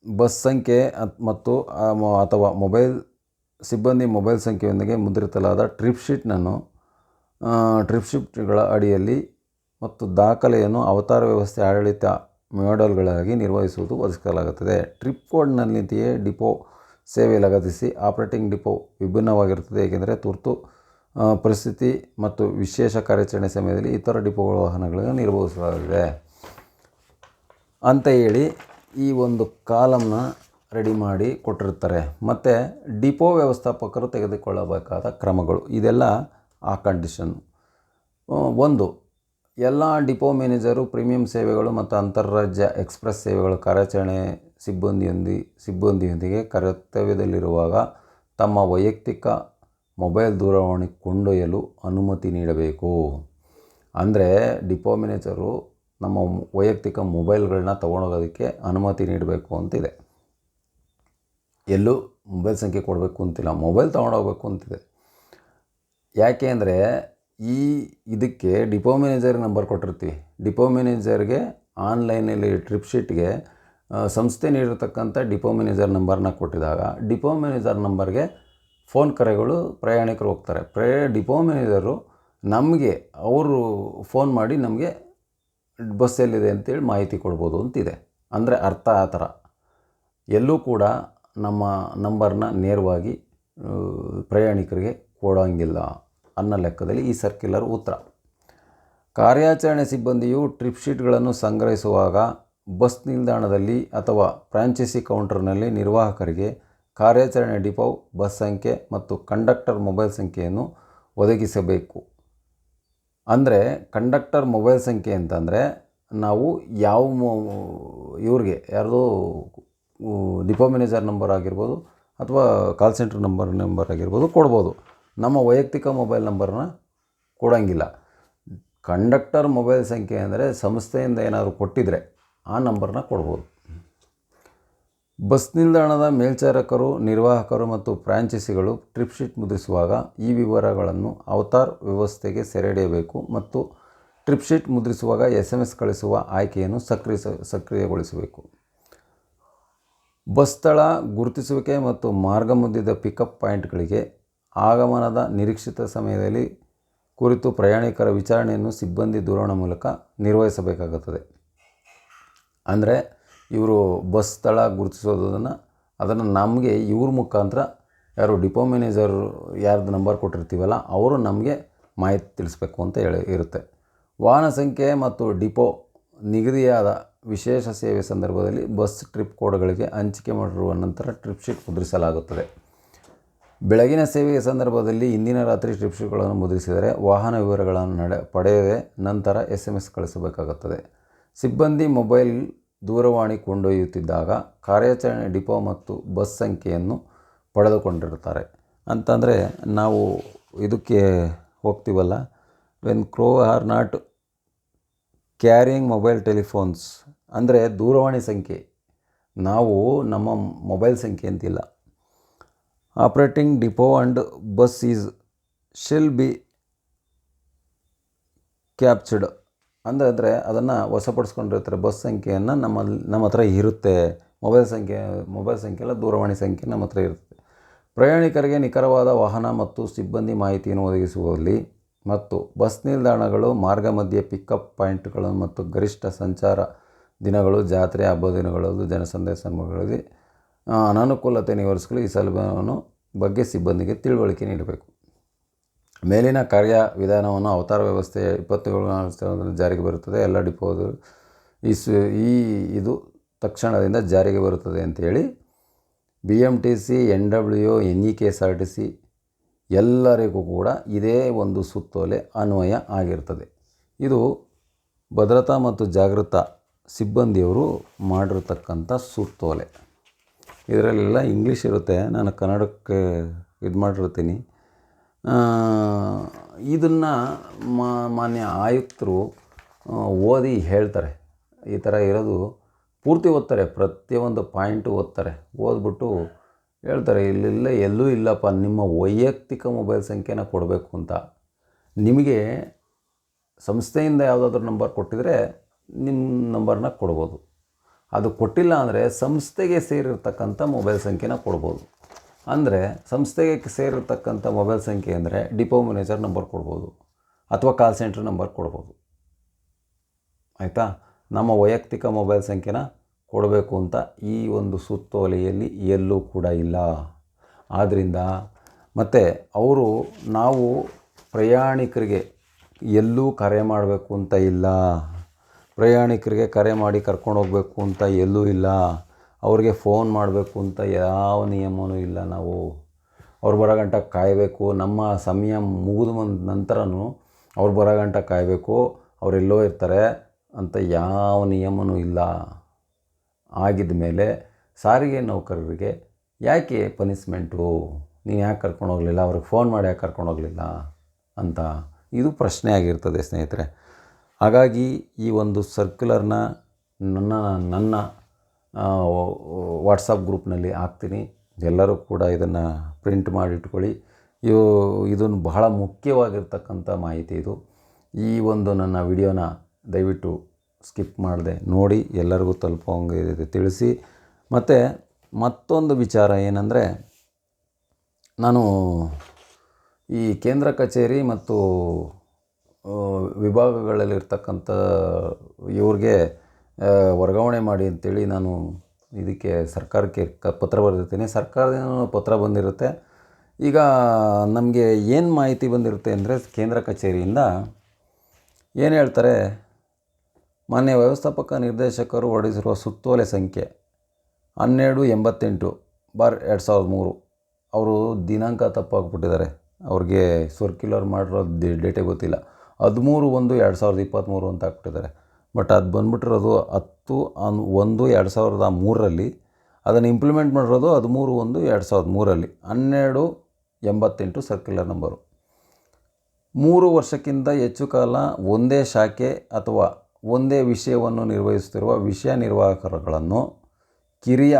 ಬಸ್ ಸಂಖ್ಯೆ ಮತ್ತು ಅಥವಾ ಸಿಬ್ಬಂದಿ ಮೊಬೈಲ್ ಸಂಖ್ಯೆಯೊಂದಿಗೆ ಮುದ್ರಿಸಲಾದ ಟ್ರಿಪ್ ಶೀಟ್ಗಳ ಅಡಿಯಲ್ಲಿ ಮತ್ತು ದಾಖಲೆಯನ್ನು ಅವತಾರ ವ್ಯವಸ್ಥೆ ಆಡಳಿತ ಮಾಡ್ಯೂಲ್ಗಳಾಗಿ ನಿರ್ವಹಿಸುವುದು ಒದಗಿಸಲಾಗುತ್ತದೆ. ಟ್ರಿಪ್ ಕೋಡ್ನಲ್ಲಿಯೇ ಡಿಪೋ ಸೇವೆ ಲಗತ್ತಿಸಿ ಆಪ್ರೇಟಿಂಗ್ ಡಿಪೋ ವಿಭಿನ್ನವಾಗಿರುತ್ತದೆ, ಏಕೆಂದರೆ ತುರ್ತು ಪರಿಸ್ಥಿತಿ ಮತ್ತು ವಿಶೇಷ ಕಾರ್ಯಾಚರಣೆ ಸಮಯದಲ್ಲಿ ಇತರ ಡಿಪೋಗಳ ವಾಹನಗಳನ್ನು ನಿರ್ವಹಿಸಲಾಗಿದೆ ಅಂತ ಹೇಳಿ ಈ ಒಂದು ಕಾಲಮ್ನ ರೆಡಿ ಮಾಡಿ ಕೊಟ್ಟಿರ್ತಾರೆ. ಮತ್ತು ಡಿಪೋ ವ್ಯವಸ್ಥಾಪಕರು ತೆಗೆದುಕೊಳ್ಳಬೇಕಾದ ಕ್ರಮಗಳು, ಇದೆಲ್ಲ ಆ ಕಂಡೀಷನ್ನು. 1, ಎಲ್ಲ ಡಿಪೋ ಮ್ಯಾನೇಜರು ಪ್ರೀಮಿಯಂ ಸೇವೆಗಳು ಮತ್ತು ಅಂತಾರಾಜ್ಯ ಎಕ್ಸ್ಪ್ರೆಸ್ ಸೇವೆಗಳ ಕಾರ್ಯಾಚರಣೆ ಸಿಬ್ಬಂದಿಯೊಂದಿಗೆ ಕರ್ತವ್ಯದಲ್ಲಿರುವಾಗ ತಮ್ಮ ವೈಯಕ್ತಿಕ ಮೊಬೈಲ್ ದೂರವಾಣಿ ಕೊಂಡೊಯ್ಯಲು ಅನುಮತಿ ನೀಡಬೇಕು. ಅಂದರೆ ಡಿಪೋ ಮ್ಯಾನೇಜರು ನಮ್ಮ ವೈಯಕ್ತಿಕ ಮೊಬೈಲ್ಗಳನ್ನ ತೊಗೊಂಡೋಗೋದಕ್ಕೆ ಅನುಮತಿ ನೀಡಬೇಕು ಅಂತಿದೆ. ಎಲ್ಲೂ ಮೊಬೈಲ್ ಸಂಖ್ಯೆ ಕೊಡಬೇಕು ಅಂತಿಲ್ಲ, ಮೊಬೈಲ್ ತೊಗೊಂಡೋಗ್ಬೇಕು ಅಂತಿದೆ. ಯಾಕೆ ಅಂದರೆ ಇದಕ್ಕೆ ಡಿಪೋ ಮ್ಯಾನೇಜರ್ ನಂಬರ್ ಕೊಟ್ಟಿರ್ತೀವಿ. ಡಿಪೋ ಮ್ಯಾನೇಜರ್ಗೆ ಆನ್ಲೈನಲ್ಲಿ ಟ್ರಿಪ್ ಶೀಟ್ಗೆ ಸಂಸ್ಥೆ ನೀಡಿರ್ತಕ್ಕಂಥ ಡಿಪೋ ಮ್ಯಾನೇಜರ್ ನಂಬರ್ನ ಕೊಟ್ಟಿದಾಗ ಡಿಪೋ ಮ್ಯಾನೇಜರ್ ನಂಬರ್ಗೆ ಫೋನ್ ಕರೆಗಳು ಪ್ರಯಾಣಿಕರು ಹೋಗ್ತಾರೆ. ಡಿಪೋ ಮ್ಯಾನೇಜರು ನಮಗೆ ಅವರು ಫೋನ್ ಮಾಡಿ ನಮಗೆ ಬಸ್ ಎಲ್ಲಿದೆ ಅಂತೇಳಿ ಮಾಹಿತಿ ಕೊಡ್ಬೋದು ಅಂತಿದೆ. ಅಂದರೆ ಅರ್ಥ ಆ ಥರ ಎಲ್ಲೂ ಕೂಡ ನಮ್ಮ ನಂಬರ್ನ ನೇರವಾಗಿ ಪ್ರಯಾಣಿಕರಿಗೆ ಕೊಡೋಂಗಿಲ್ಲ ಅನ್ನೋ ಲೆಕ್ಕದಲ್ಲಿ ಈ ಸರ್ಕ್ಯುಲರ್ ಉತ್ತರ. ಕಾರ್ಯಾಚರಣೆ ಸಿಬ್ಬಂದಿಯು ಟ್ರಿಪ್ ಶೀಟ್ಗಳನ್ನು ಸಂಗ್ರಹಿಸುವಾಗ ಬಸ್ ನಿಲ್ದಾಣದಲ್ಲಿ ಅಥವಾ ಫ್ರಾಂಚೈಸಿ ಕೌಂಟರ್ನಲ್ಲಿ ನಿರ್ವಾಹಕರಿಗೆ ಕಾರ್ಯಾಚರಣೆ ಡಿಪೋ ಬಸ್ ಸಂಖ್ಯೆ ಮತ್ತು ಕಂಡಕ್ಟರ್ ಮೊಬೈಲ್ ಸಂಖ್ಯೆಯನ್ನು ಒದಗಿಸಬೇಕು. ಅಂದರೆ ಕಂಡಕ್ಟರ್ ಮೊಬೈಲ್ ಸಂಖ್ಯೆ ಅಂತಂದರೆ ನಾವು ಇವ್ರಿಗೆ ಯಾರ್ದೋ ಡಿಪೋ ಮ್ಯಾನೇಜರ್ ನಂಬರ್ ಆಗಿರ್ಬೋದು ಅಥವಾ ಕಾಲ್ ಸೆಂಟರ್ ನಂಬರ್ ಆಗಿರ್ಬೋದು ಕೊಡ್ಬೋದು. ನಮ್ಮ ವೈಯಕ್ತಿಕ ಮೊಬೈಲ್ ನಂಬರ್ನ ಕೊಡೋಂಗಿಲ್ಲ. ಕಂಡಕ್ಟರ್ ಮೊಬೈಲ್ ಸಂಖ್ಯೆ ಅಂದರೆ ಸಂಸ್ಥೆಯಿಂದ ಏನಾದರೂ ಕೊಟ್ಟಿದ್ರೆ ಆ ನಂಬರ್ನ ಕೊಡ್ಬೋದು. ಬಸ್ ನಿಲ್ದಾಣದ ಮೇಲ್ಚಾರಕರು, ನಿರ್ವಾಹಕರು ಮತ್ತು ಫ್ರಾಂಚೈಸಿಗಳು ಟ್ರಿಪ್ ಶೀಟ್ ಮುದ್ರಿಸುವಾಗ ಈ ವಿವರಗಳನ್ನು ಅವತಾರ್ ವ್ಯವಸ್ಥೆಗೆ ಸೆರೆಹಿಡಿಯಬೇಕು ಮತ್ತು ಟ್ರಿಪ್ ಶೀಟ್ ಮುದ್ರಿಸುವಾಗ SMS ಕಳಿಸುವ ಆಯ್ಕೆಯನ್ನು ಸಕ್ರಿಯಗೊಳಿಸಬೇಕು. ಬಸ್ ಸ್ಥಳ ಗುರುತಿಸುವಿಕೆ ಮತ್ತು ಮಾರ್ಗ ಮಧ್ಯದ ಪಿಕಪ್ ಪಾಯಿಂಟ್ಗಳಿಗೆ ಆಗಮನದ ನಿರೀಕ್ಷಿತ ಸಮಯದಲ್ಲಿ ಕುರಿತು ಪ್ರಯಾಣಿಕರ ವಿಚಾರಣೆಯನ್ನು ಸಿಬ್ಬಂದಿ ದೂರವಾಣಿ ಮೂಲಕ ನಿರ್ವಹಿಸಬೇಕಾಗುತ್ತದೆ. ಅಂದರೆ ಇವರು ಬಸ್ ಸ್ಥಳ ಅದನ್ನು ನಮಗೆ ಇವ್ರ ಮುಖಾಂತರ ಯಾರು ಡಿಪೋ ಮ್ಯಾನೇಜರ್ ಯಾರ್ದು ನಂಬರ್ ಕೊಟ್ಟಿರ್ತೀವಲ್ಲ ಅವರು ನಮಗೆ ಮಾಹಿತಿ ತಿಳಿಸ್ಬೇಕು ಅಂತ ಇರುತ್ತೆ. ವಾಹನ ಸಂಖ್ಯೆ ಮತ್ತು ಡಿಪೋ ನಿಗದಿಯಾದ ವಿಶೇಷ ಸೇವೆ ಸಂದರ್ಭದಲ್ಲಿ ಬಸ್ ಟ್ರಿಪ್ ಕೋಡ್ಗಳಿಗೆ ಹಂಚಿಕೆ ಮಾಡಿರುವ ನಂತರ ಟ್ರಿಪ್ ಶೀಟ್ ಮುದ್ರಿಸಲಾಗುತ್ತದೆ. ಬೆಳಗಿನ ಸೇವೆಯ ಸಂದರ್ಭದಲ್ಲಿ ಇಂದಿನ ರಾತ್ರಿ ಟ್ರಿಪ್ ಶೀಟ್ಗಳನ್ನು ಮುದ್ರಿಸಿದರೆ ವಾಹನ ವಿವರಗಳನ್ನು ಪಡೆಯದೆ ನಂತರ SMS ಕಳಿಸಬೇಕಾಗುತ್ತದೆ. ಸಿಬ್ಬಂದಿ ಮೊಬೈಲ್ ದೂರವಾಣಿ ಕೊಂಡೊಯ್ಯುತ್ತಿದ್ದಾಗ ಕಾರ್ಯಾಚರಣೆ ಡಿಪೋ ಮತ್ತು ಬಸ್ ಸಂಖ್ಯೆಯನ್ನು ಪಡೆದುಕೊಂಡಿರ್ತಾರೆ. ಅಂತಂದರೆ ನಾವು ಇದಕ್ಕೆ ಹೋಗ್ತೀವಲ್ಲ, when crew are not carrying mobile telephones ಅಂದರೆ ದೂರವಾಣಿ ಸಂಖ್ಯೆ, ನಾವು ನಮ್ಮ ಮೊಬೈಲ್ ಸಂಖ್ಯೆ ಅಂತಿಲ್ಲ. Operating depot and bus is shall be captured ಅಂದರೆ ಅದನ್ನು ವಶಪಡಿಸ್ಕೊಂಡಿರ್ತಾರೆ. ಬಸ್ ಸಂಖ್ಯೆಯನ್ನು ನಮ್ಮ ಹತ್ರ ಇರುತ್ತೆ. ಮೊಬೈಲ್ ಸಂಖ್ಯೆ ಎಲ್ಲ ದೂರವಾಣಿ ಸಂಖ್ಯೆ ನಮ್ಮ ಹತ್ರ ಇರುತ್ತೆ. ಪ್ರಯಾಣಿಕರಿಗೆ ನಿಖರವಾದ ವಾಹನ ಮತ್ತು ಸಿಬ್ಬಂದಿ ಮಾಹಿತಿಯನ್ನು ಒದಗಿಸುವಲ್ಲಿ ಮತ್ತು ಬಸ್ ನಿಲ್ದಾಣಗಳು, ಮಾರ್ಗ ಮಧ್ಯೆ ಪಿಕಪ್ ಪಾಯಿಂಟ್ಗಳು ಮತ್ತು ಗರಿಷ್ಠ ಸಂಚಾರ ದಿನಗಳು, ಜಾತ್ರೆ, ಹಬ್ಬ ದಿನಗಳಲ್ಲೂ ಜನಸಂದಣಿ ಸಂದರ್ಭಗಳಲ್ಲಿ ಅನಾನುಕೂಲತೆ ನಿವಾರಿಸಲು ಈ ಸೌಲಭ್ಯವನ್ನು ಬಗ್ಗೆ ಸಿಬ್ಬಂದಿಗೆ ತಿಳುವಳಿಕೆ ನೀಡಬೇಕು. ಮೇಲಿನ ಕಾರ್ಯವಿಧಾನವನ್ನು ಅವತಾರ ವ್ಯವಸ್ಥೆಯ 27 ಜಾರಿಗೆ ಬರುತ್ತದೆ. ಎಲ್ಲ ಡಿಪೋದು ಇದು ತಕ್ಷಣದಿಂದ ಜಾರಿಗೆ ಬರುತ್ತದೆ ಅಂತೇಳಿ BMTC, NWO, NEKSRTC ಎಲ್ಲರಿಗೂ ಕೂಡ ಇದೇ ಒಂದು ಸುತ್ತೋಲೆ ಅನ್ವಯ ಆಗಿರ್ತದೆ. ಇದು ಭದ್ರತಾ ಮತ್ತು ಜಾಗೃತ ಸಿಬ್ಬಂದಿಯವರು ಮಾಡಿರ್ತಕ್ಕಂಥ ಸುತ್ತೋಲೆ. ಇದರಲ್ಲೆಲ್ಲ ಇಂಗ್ಲೀಷ್ ಇರುತ್ತೆ, ನಾನು ಕನ್ನಡಕ್ಕೆ ಇದು ಮಾಡಿರ್ತೀನಿ. ಇದನ್ನು ಮಾನ್ಯ ಆಯುಕ್ತರು ಓದಿ ಹೇಳ್ತಾರೆ. ಈ ಥರ ಇರೋದು ಪೂರ್ತಿ ಓದ್ತಾರೆ, ಪ್ರತಿಯೊಂದು ಪಾಯಿಂಟು ಓದ್ತಾರೆ. ಓದ್ಬಿಟ್ಟು ಹೇಳ್ತಾರೆ, ಎಲ್ಲೂ ಇಲ್ಲಪ್ಪ, ನಿಮ್ಮ ವೈಯಕ್ತಿಕ ಮೊಬೈಲ್ ಸಂಖ್ಯೆನ ಕೊಡಬೇಕು ಅಂತ. ನಿಮಗೆ ಸಂಸ್ಥೆಯಿಂದ ಯಾವುದಾದ್ರೂ ನಂಬರ್ ಕೊಟ್ಟಿದ್ರೆ ನಿಮ್ಮ ನಂಬರ್ನ ಕೊಡ್ಬೋದು. ಅದು ಕೊಟ್ಟಿಲ್ಲ ಅಂದರೆ ಸಂಸ್ಥೆಗೆ ಸೇರಿರ್ತಕ್ಕಂಥ ಮೊಬೈಲ್ ಸಂಖ್ಯೆನ ಕೊಡ್ಬೋದು. ಅಂದರೆ ಸಂಸ್ಥೆಗೆ ಸೇರಿರ್ತಕ್ಕಂಥ ಮೊಬೈಲ್ ಸಂಖ್ಯೆ ಅಂದರೆ ಡಿಪೋ ಮ್ಯಾನೇಜರ್ ನಂಬರ್ ಕೊಡ್ಬೋದು ಅಥವಾ ಕಾಲ್ ಸೆಂಟ್ರ್ ನಂಬರ್ ಕೊಡ್ಬೋದು. ಆಯಿತಾ? ನಮ್ಮ ವೈಯಕ್ತಿಕ ಮೊಬೈಲ್ ಸಂಖ್ಯೆನ ಕೊಡಬೇಕು ಅಂತ ಈ ಒಂದು ಸುತ್ತೋಲೆಯಲ್ಲಿ ಎಲ್ಲೂ ಕೂಡ ಇಲ್ಲ. ಆದ್ದರಿಂದ ಮತ್ತು ನಾವು ಪ್ರಯಾಣಿಕರಿಗೆ ಎಲ್ಲೂ ಕರೆ ಮಾಡಬೇಕು ಅಂತ ಇಲ್ಲ, ಪ್ರಯಾಣಿಕರಿಗೆ ಕರೆ ಮಾಡಿ ಕರ್ಕೊಂಡು ಹೋಗಬೇಕು ಅಂತ ಎಲ್ಲೂ ಇಲ್ಲ, ಅವ್ರಿಗೆ ಫೋನ್ ಮಾಡಬೇಕು ಅಂತ ಯಾವ ನಿಯಮವೂ ಇಲ್ಲ. ನಾವು ಅವ್ರು ಬರೋ ಗಂಟ ಕಾಯಬೇಕು, ನಮ್ಮ ಸಮಯ ಮುಗಿದ ನಂತರನೂ ಅವ್ರು ಬರೋ ಗಂಟ ಕಾಯಬೇಕು, ಅವರೆಲ್ಲೋ ಇರ್ತಾರೆ ಅಂತ ಯಾವ ನಿಯಮವೂ ಇಲ್ಲ. ಆಗಿದ ಮೇಲೆ ಸಾರಿಗೆ ನೌಕರರಿಗೆ ಯಾಕೆ ಪನಿಷ್ಮೆಂಟು? ನೀನು ಯಾಕೆ ಕರ್ಕೊಂಡು ಹೋಗಲಿಲ್ಲ, ಅವ್ರಿಗೆ ಫೋನ್ ಮಾಡಿ ಯಾಕೆ ಕರ್ಕೊಂಡು ಹೋಗಲಿಲ್ಲ ಅಂತ ಇದು ಪ್ರಶ್ನೆ ಆಗಿರ್ತದೆ ಸ್ನೇಹಿತರೆ. ಹಾಗಾಗಿ ಈ ಒಂದು ಸರ್ಕ್ಯುಲರ್ನ ನನ್ನ ವಾಟ್ಸಪ್ ಗ್ರೂಪ್ನಲ್ಲಿ ಹಾಕ್ತೀನಿ. ಎಲ್ಲರೂ ಕೂಡ ಇದನ್ನು ಪ್ರಿಂಟ್ ಮಾಡಿಟ್ಕೊಳ್ಳಿ. ಇದನ್ನು ಬಹಳ ಮುಖ್ಯವಾಗಿರ್ತಕ್ಕಂಥ ಮಾಹಿತಿ ಇದು. ಈ ಒಂದು ನನ್ನ ವಿಡಿಯೋನ ದಯವಿಟ್ಟು ಸ್ಕಿಪ್ ಮಾಡದೆ ನೋಡಿ, ಎಲ್ಲರಿಗೂ ತಲುಪೋಂಗೆ ತಿಳಿಸಿ. ಮತ್ತು ಮತ್ತೊಂದು ವಿಚಾರ ಏನಂದರೆ, ನಾನು ಈ ಕೇಂದ್ರ ಕಚೇರಿ ಮತ್ತು ವಿಭಾಗಗಳಲ್ಲಿರ್ತಕ್ಕಂಥ ಇವ್ರಿಗೆ ವರ್ಗಾವಣೆ ಮಾಡಿ ಅಂತೇಳಿ ನಾನು ಇದಕ್ಕೆ ಸರ್ಕಾರಕ್ಕೆ ಪತ್ರ ಬರೆದಿರ್ತೀನಿ. ಸರ್ಕಾರದಿಂದ ಪತ್ರ ಬಂದಿರುತ್ತೆ. ಈಗ ನಮಗೆ ಏನು ಮಾಹಿತಿ ಬಂದಿರುತ್ತೆ ಅಂದರೆ, ಕೇಂದ್ರ ಕಚೇರಿಯಿಂದ ಏನು ಹೇಳ್ತಾರೆ, ಮಾನ್ಯ ವ್ಯವಸ್ಥಾಪಕ ನಿರ್ದೇಶಕರು ಹೊರಡಿಸಿರುವ ಸುತ್ತೋಲೆ ಸಂಖ್ಯೆ 1288/2003. ಅವರು ದಿನಾಂಕ ತಪ್ಪಾಗ್ಬಿಟ್ಟಿದ್ದಾರೆ. ಅವ್ರಿಗೆ ಸರ್ಕ್ಯುಲರ್ ಮಾಡಿರೋ ಡೇಟೇ ಗೊತ್ತಿಲ್ಲ. 13/1/2023 ಅಂತ ಹಾಕ್ಬಿಟ್ಟಿದ್ದಾರೆ. ಬಟ್ ಅದು ಬಂದುಬಿಟ್ಟಿರೋದು 10/1/2003. ಅದನ್ನು ಇಂಪ್ಲಿಮೆಂಟ್ ಮಾಡಿರೋದು 13/1/2003. 1288 ಸರ್ಕ್ಯುಲರ್ ನಂಬರು. 3 ವರ್ಷಕ್ಕಿಂತ ಹೆಚ್ಚು ಕಾಲ ಒಂದೇ ಶಾಖೆ ಅಥವಾ ಒಂದೇ ವಿಷಯವನ್ನು ನಿರ್ವಹಿಸುತ್ತಿರುವ ವಿಷಯ ನಿರ್ವಾಹಕರುಗಳನ್ನು, ಕಿರಿಯ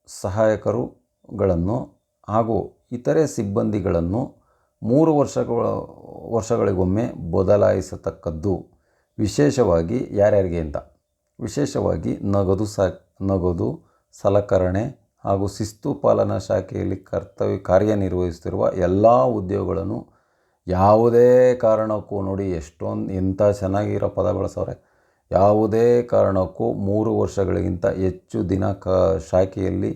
ಸಹಾಯಕರುಗಳನ್ನು ಹಾಗೂ ಇತರೆ ಸಿಬ್ಬಂದಿಗಳನ್ನು 3 ವರ್ಷಗಳಿಗೊಮ್ಮೆ ಬದಲಾಯಿಸತಕ್ಕದ್ದು. ವಿಶೇಷವಾಗಿ ಯಾರ್ಯಾರಿಗೆ ಅಂತ, ವಿಶೇಷವಾಗಿ ನಗದು ಸಲಕರಣೆ ಹಾಗೂ ಶಿಸ್ತು ಪಾಲನಾ ಶಾಖೆಯಲ್ಲಿ ಕಾರ್ಯನಿರ್ವಹಿಸುತ್ತಿರುವ ಎಲ್ಲ ಉದ್ಯೋಗಗಳನ್ನು ಯಾವುದೇ ಕಾರಣಕ್ಕೂ, ನೋಡಿ ಎಂಥ ಚೆನ್ನಾಗಿರೋ ಪದ ಬಳಸವ್ರೆ, ಯಾವುದೇ ಕಾರಣಕ್ಕೂ 3 ವರ್ಷಗಳಿಗಿಂತ ಹೆಚ್ಚು ದಿನ ಶಾಖೆಯಲ್ಲಿ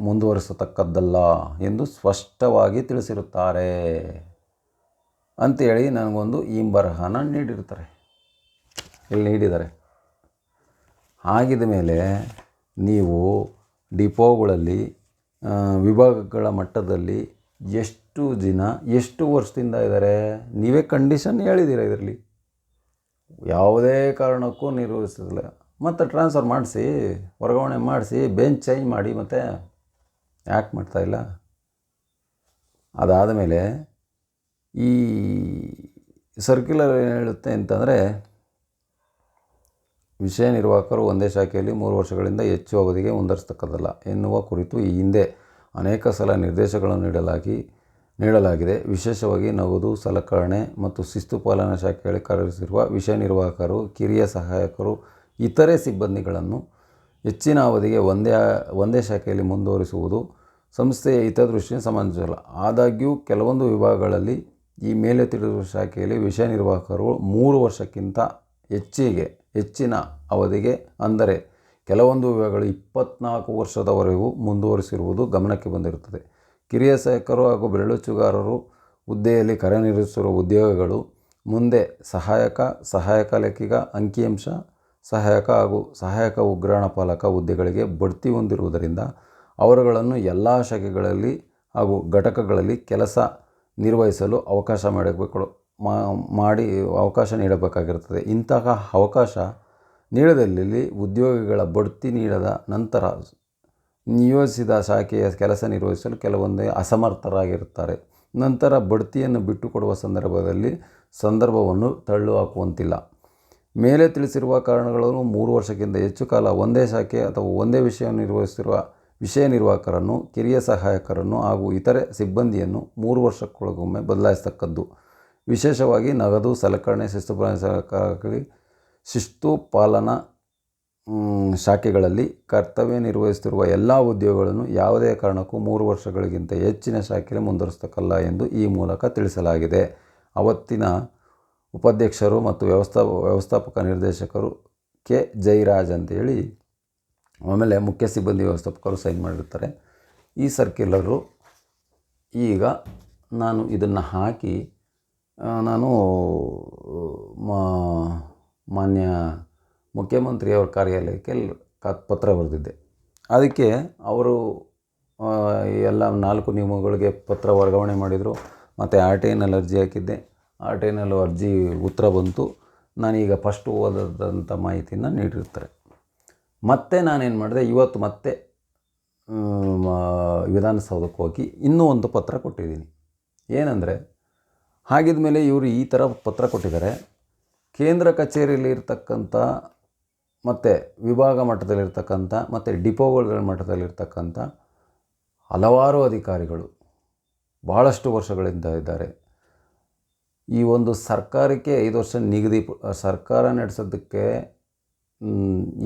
ಮುಂದುವರಿಸತಕ್ಕದ್ದಲ್ಲ ಎಂದು ಸ್ಪಷ್ಟವಾಗಿ ತಿಳಿಸಿರುತ್ತಾರೆ ಅಂಥೇಳಿ ನನಗೊಂದು ಬರಹನ ನೀಡಿರ್ತಾರೆ. ಇಲ್ಲಿ ನೀಡಿದ್ದಾರೆ. ಹಾಗಿದ ಮೇಲೆ ನೀವು ಡಿಪೋಗಳಲ್ಲಿ, ವಿಭಾಗಗಳ ಮಟ್ಟದಲ್ಲಿ ಎಷ್ಟು ದಿನ, ಎಷ್ಟು ವರ್ಷದಿಂದ ಇದ್ದಾರೆ, ನೀವೇ ಕಂಡೀಷನ್ ಹೇಳಿದ್ದೀರ. ಇದರಲ್ಲಿ ಯಾವುದೇ ಕಾರಣಕ್ಕೂ ನಿರ್ವಹಿಸೋದಿಲ್ಲ. ಮತ್ತು ಟ್ರಾನ್ಸ್ಫರ್ ಮಾಡಿಸಿ, ವರ್ಗಾವಣೆ ಮಾಡಿಸಿ, ಬೆಂಚ್ ಚೇಂಜ್ ಮಾಡಿ. ಮತ್ತು ಯಾಕೆ ಮಾಡ್ತಾಯಿಲ್ಲ? ಅದಾದ ಮೇಲೆ ಈ ಸರ್ಕ್ಯುಲರ್ ಏನು ಹೇಳುತ್ತೆ ಅಂತಂದರೆ, ವಿಷಯ ನಿರ್ವಾಹಕರು ಒಂದೇ ಶಾಖೆಯಲ್ಲಿ 3 ವರ್ಷಗಳಿಂದ ಹೆಚ್ಚು ಅವಧಿಗೆ ಮುಂದುವರಿಸತಕ್ಕದ್ದಲ್ಲ ಎನ್ನುವ ಕುರಿತು ಈ ಹಿಂದೆ ಅನೇಕ ಸಲ ನಿರ್ದೇಶಗಳನ್ನು ನೀಡಲಾಗಿದೆ. ವಿಶೇಷವಾಗಿ ನಗದು ಸಲಕರಣೆ ಮತ್ತು ಶಿಸ್ತು ಪಾಲನಾ ಶಾಖೆಯಲ್ಲಿ ಕಾರ್ಯನಿರ್ವಹಿಸಿರುವ ವಿಷಯ ನಿರ್ವಾಹಕರು, ಕಿರಿಯ ಸಹಾಯಕರು, ಇತರೆ ಸಿಬ್ಬಂದಿಗಳನ್ನು ಹೆಚ್ಚಿನ ಅವಧಿಗೆ ಒಂದೇ ಶಾಖೆಯಲ್ಲಿ ಮುಂದುವರಿಸುವುದು ಸಂಸ್ಥೆಯ ಹಿತದೃಷ್ಟಿಯಿಂದ ಸಮಂಜಸವಲ್ಲ. ಆದಾಗ್ಯೂ ಕೆಲವೊಂದು ವಿಭಾಗಗಳಲ್ಲಿ ಈ ಮೇಲೆ ತಿಳಿದಿರುವ ಶಾಖೆಯಲ್ಲಿ ವಿಷಯ ನಿರ್ವಾಹಕರು 3 ವರ್ಷಕ್ಕಿಂತ ಹೆಚ್ಚಿನ ಅವಧಿಗೆ, ಅಂದರೆ ಕೆಲವೊಂದು ವಿಭಾಗಗಳು 24 ವರ್ಷದವರೆಗೂ ಮುಂದುವರಿಸಿರುವುದು ಗಮನಕ್ಕೆ ಬಂದಿರುತ್ತದೆ. ಕಿರಿಯ ಸಹಾಯಕರು ಹಾಗೂ ಬೆರಳುಚ್ಚುಗಾರರು ಹುದ್ದೆಯಲ್ಲಿ ಕಾರ್ಯನಿರ್ವಹಿಸಿರುವ ಉದ್ಯೋಗಗಳು ಮುಂದೆ ಸಹಾಯಕ ಲೇಖಿಗ, ಅಂಕಿಅಂಶ ಸಹಾಯಕ ಹಾಗೂ ಸಹಾಯಕ ಉಗ್ರಾಣ ಪಾಲಕ ಹುದ್ದೆಗಳಿಗೆ ಬಡ್ತಿ ಹೊಂದಿರುವುದರಿಂದ ಅವರುಗಳನ್ನು ಎಲ್ಲ ಶಾಖೆಗಳಲ್ಲಿ ಹಾಗೂ ಘಟಕಗಳಲ್ಲಿ ಕೆಲಸ ನಿರ್ವಹಿಸಲು ಅವಕಾಶ ನೀಡಬೇಕಾಗಿರುತ್ತದೆ. ಇಂತಹ ಅವಕಾಶ ನೀಡದಲ್ಲಿ ಉದ್ಯೋಗಿಗಳ ಬಡ್ತಿ ನೀಡದ ನಂತರ ನಿಯೋಜಿಸಿದ ಶಾಖೆಯ ಕೆಲಸ ನಿರ್ವಹಿಸಲು ಕೆಲವೊಂದೇ ಅಸಮರ್ಥರಾಗಿರುತ್ತಾರೆ. ನಂತರ ಬಡ್ತಿಯನ್ನು ಬಿಟ್ಟುಕೊಡುವ ಸಂದರ್ಭವನ್ನು ತಳ್ಳುಹಾಕುವಂತಿಲ್ಲ. ಮೇಲೆ ತಿಳಿಸಿರುವ ಕಾರಣಗಳನ್ನು 3 ವರ್ಷಕ್ಕಿಂತ ಹೆಚ್ಚು ಕಾಲ ಒಂದೇ ಶಾಖೆ ಅಥವಾ ಒಂದೇ ವಿಷಯವನ್ನು ನಿರ್ವಹಿಸುತ್ತಿರುವ ವಿಷಯ ನಿರ್ವಾಹಕರನ್ನು, ಕಿರಿಯ ಸಹಾಯಕರನ್ನು ಹಾಗೂ ಇತರೆ ಸಿಬ್ಬಂದಿಯನ್ನು 3 ವರ್ಷಗಳಿಗೊಮ್ಮೆ ಬದಲಾಯಿಸತಕ್ಕದ್ದು. ವಿಶೇಷವಾಗಿ ನಗದು ಸಲಕರಣೆ, ಶಿಸ್ತು ಪಾಲನಾ ಶಾಖೆಗಳಲ್ಲಿ ಕರ್ತವ್ಯ ನಿರ್ವಹಿಸುತ್ತಿರುವ ಎಲ್ಲ ಉದ್ಯೋಗಗಳನ್ನು ಯಾವುದೇ ಕಾರಣಕ್ಕೂ 3 ವರ್ಷಗಳಿಗಿಂತ ಹೆಚ್ಚಿನ ಶಾಖೆಯಲ್ಲಿ ಮುಂದುವರಿಸತಕ್ಕಲ್ಲ ಎಂದು ಈ ಮೂಲಕ ತಿಳಿಸಲಾಗಿದೆ. ಅವತ್ತಿನ ಉಪಾಧ್ಯಕ್ಷರು ಮತ್ತು ವ್ಯವಸ್ಥಾಪಕ ನಿರ್ದೇಶಕರು ಕೆ. ಜೈರಾಜ್ ಅಂತೇಳಿ, ಆಮೇಲೆ ಮುಖ್ಯ ಸಿಬ್ಬಂದಿ ವ್ಯವಸ್ಥಾಪಕರು ಸೈನ್ ಮಾಡಿರ್ತಾರೆ. ಈ ಸರ್ಕ್ಯುಲರು ಈಗ ನಾನು ಇದನ್ನು ಹಾಕಿ ನಾನು ಮಾನ್ಯ ಮುಖ್ಯಮಂತ್ರಿಯವರ ಕಾರ್ಯಾಲಯಕ್ಕೆ ಪತ್ರ ಬರೆದಿದ್ದೆ. ಅದಕ್ಕೆ ಅವರು ಎಲ್ಲ 4 ನಿಯಮಗಳಿಗೆ ಪತ್ರ ವರ್ಗಾವಣೆ ಮಾಡಿದರು. ಮತ್ತು RTIನಲ್ಲಿ ಅರ್ಜಿ ಹಾಕಿದ್ದೆ. RTIನಲ್ಲೂ ಅರ್ಜಿ ಉತ್ತರ ಬಂತು. ನಾನೀಗ ಫಸ್ಟ್ ಓದಂಥ ಮಾಹಿತಿನ ನೀಡಿರ್ತಾರೆ. ಮತ್ತೆ ನಾನೇನು ಮಾಡಿದೆ, ಇವತ್ತು ಮತ್ತೆ ವಿಧಾನಸೌಧಕ್ಕೆ ಹೋಗಿ ಇನ್ನೂ ಒಂದು ಪತ್ರ ಕೊಟ್ಟಿದ್ದೀನಿ. ಏನಂದರೆ, ಹಾಗಿದ ಮೇಲೆ ಇವರು ಈ ಥರ ಪತ್ರ ಕೊಟ್ಟಿದ್ದಾರೆ. ಕೇಂದ್ರ ಕಚೇರಿಯಲ್ಲಿ ಇರ್ತಕ್ಕಂಥ ಮತ್ತು ವಿಭಾಗ ಮಟ್ಟದಲ್ಲಿರ್ತಕ್ಕಂಥ ಮತ್ತು ಡಿಪೋಗಳ ಮಟ್ಟದಲ್ಲಿರ್ತಕ್ಕಂಥ ಹಲವಾರು ಅಧಿಕಾರಿಗಳು ಭಾಳಷ್ಟು ವರ್ಷಗಳಿಂದ ಇದ್ದಾರೆ. ಈ ಒಂದು ಸರ್ಕಾರಕ್ಕೆ 5 ವರ್ಷ ನಿಗದಿ ಸರ್ಕಾರ ನಡೆಸೋದಕ್ಕೆ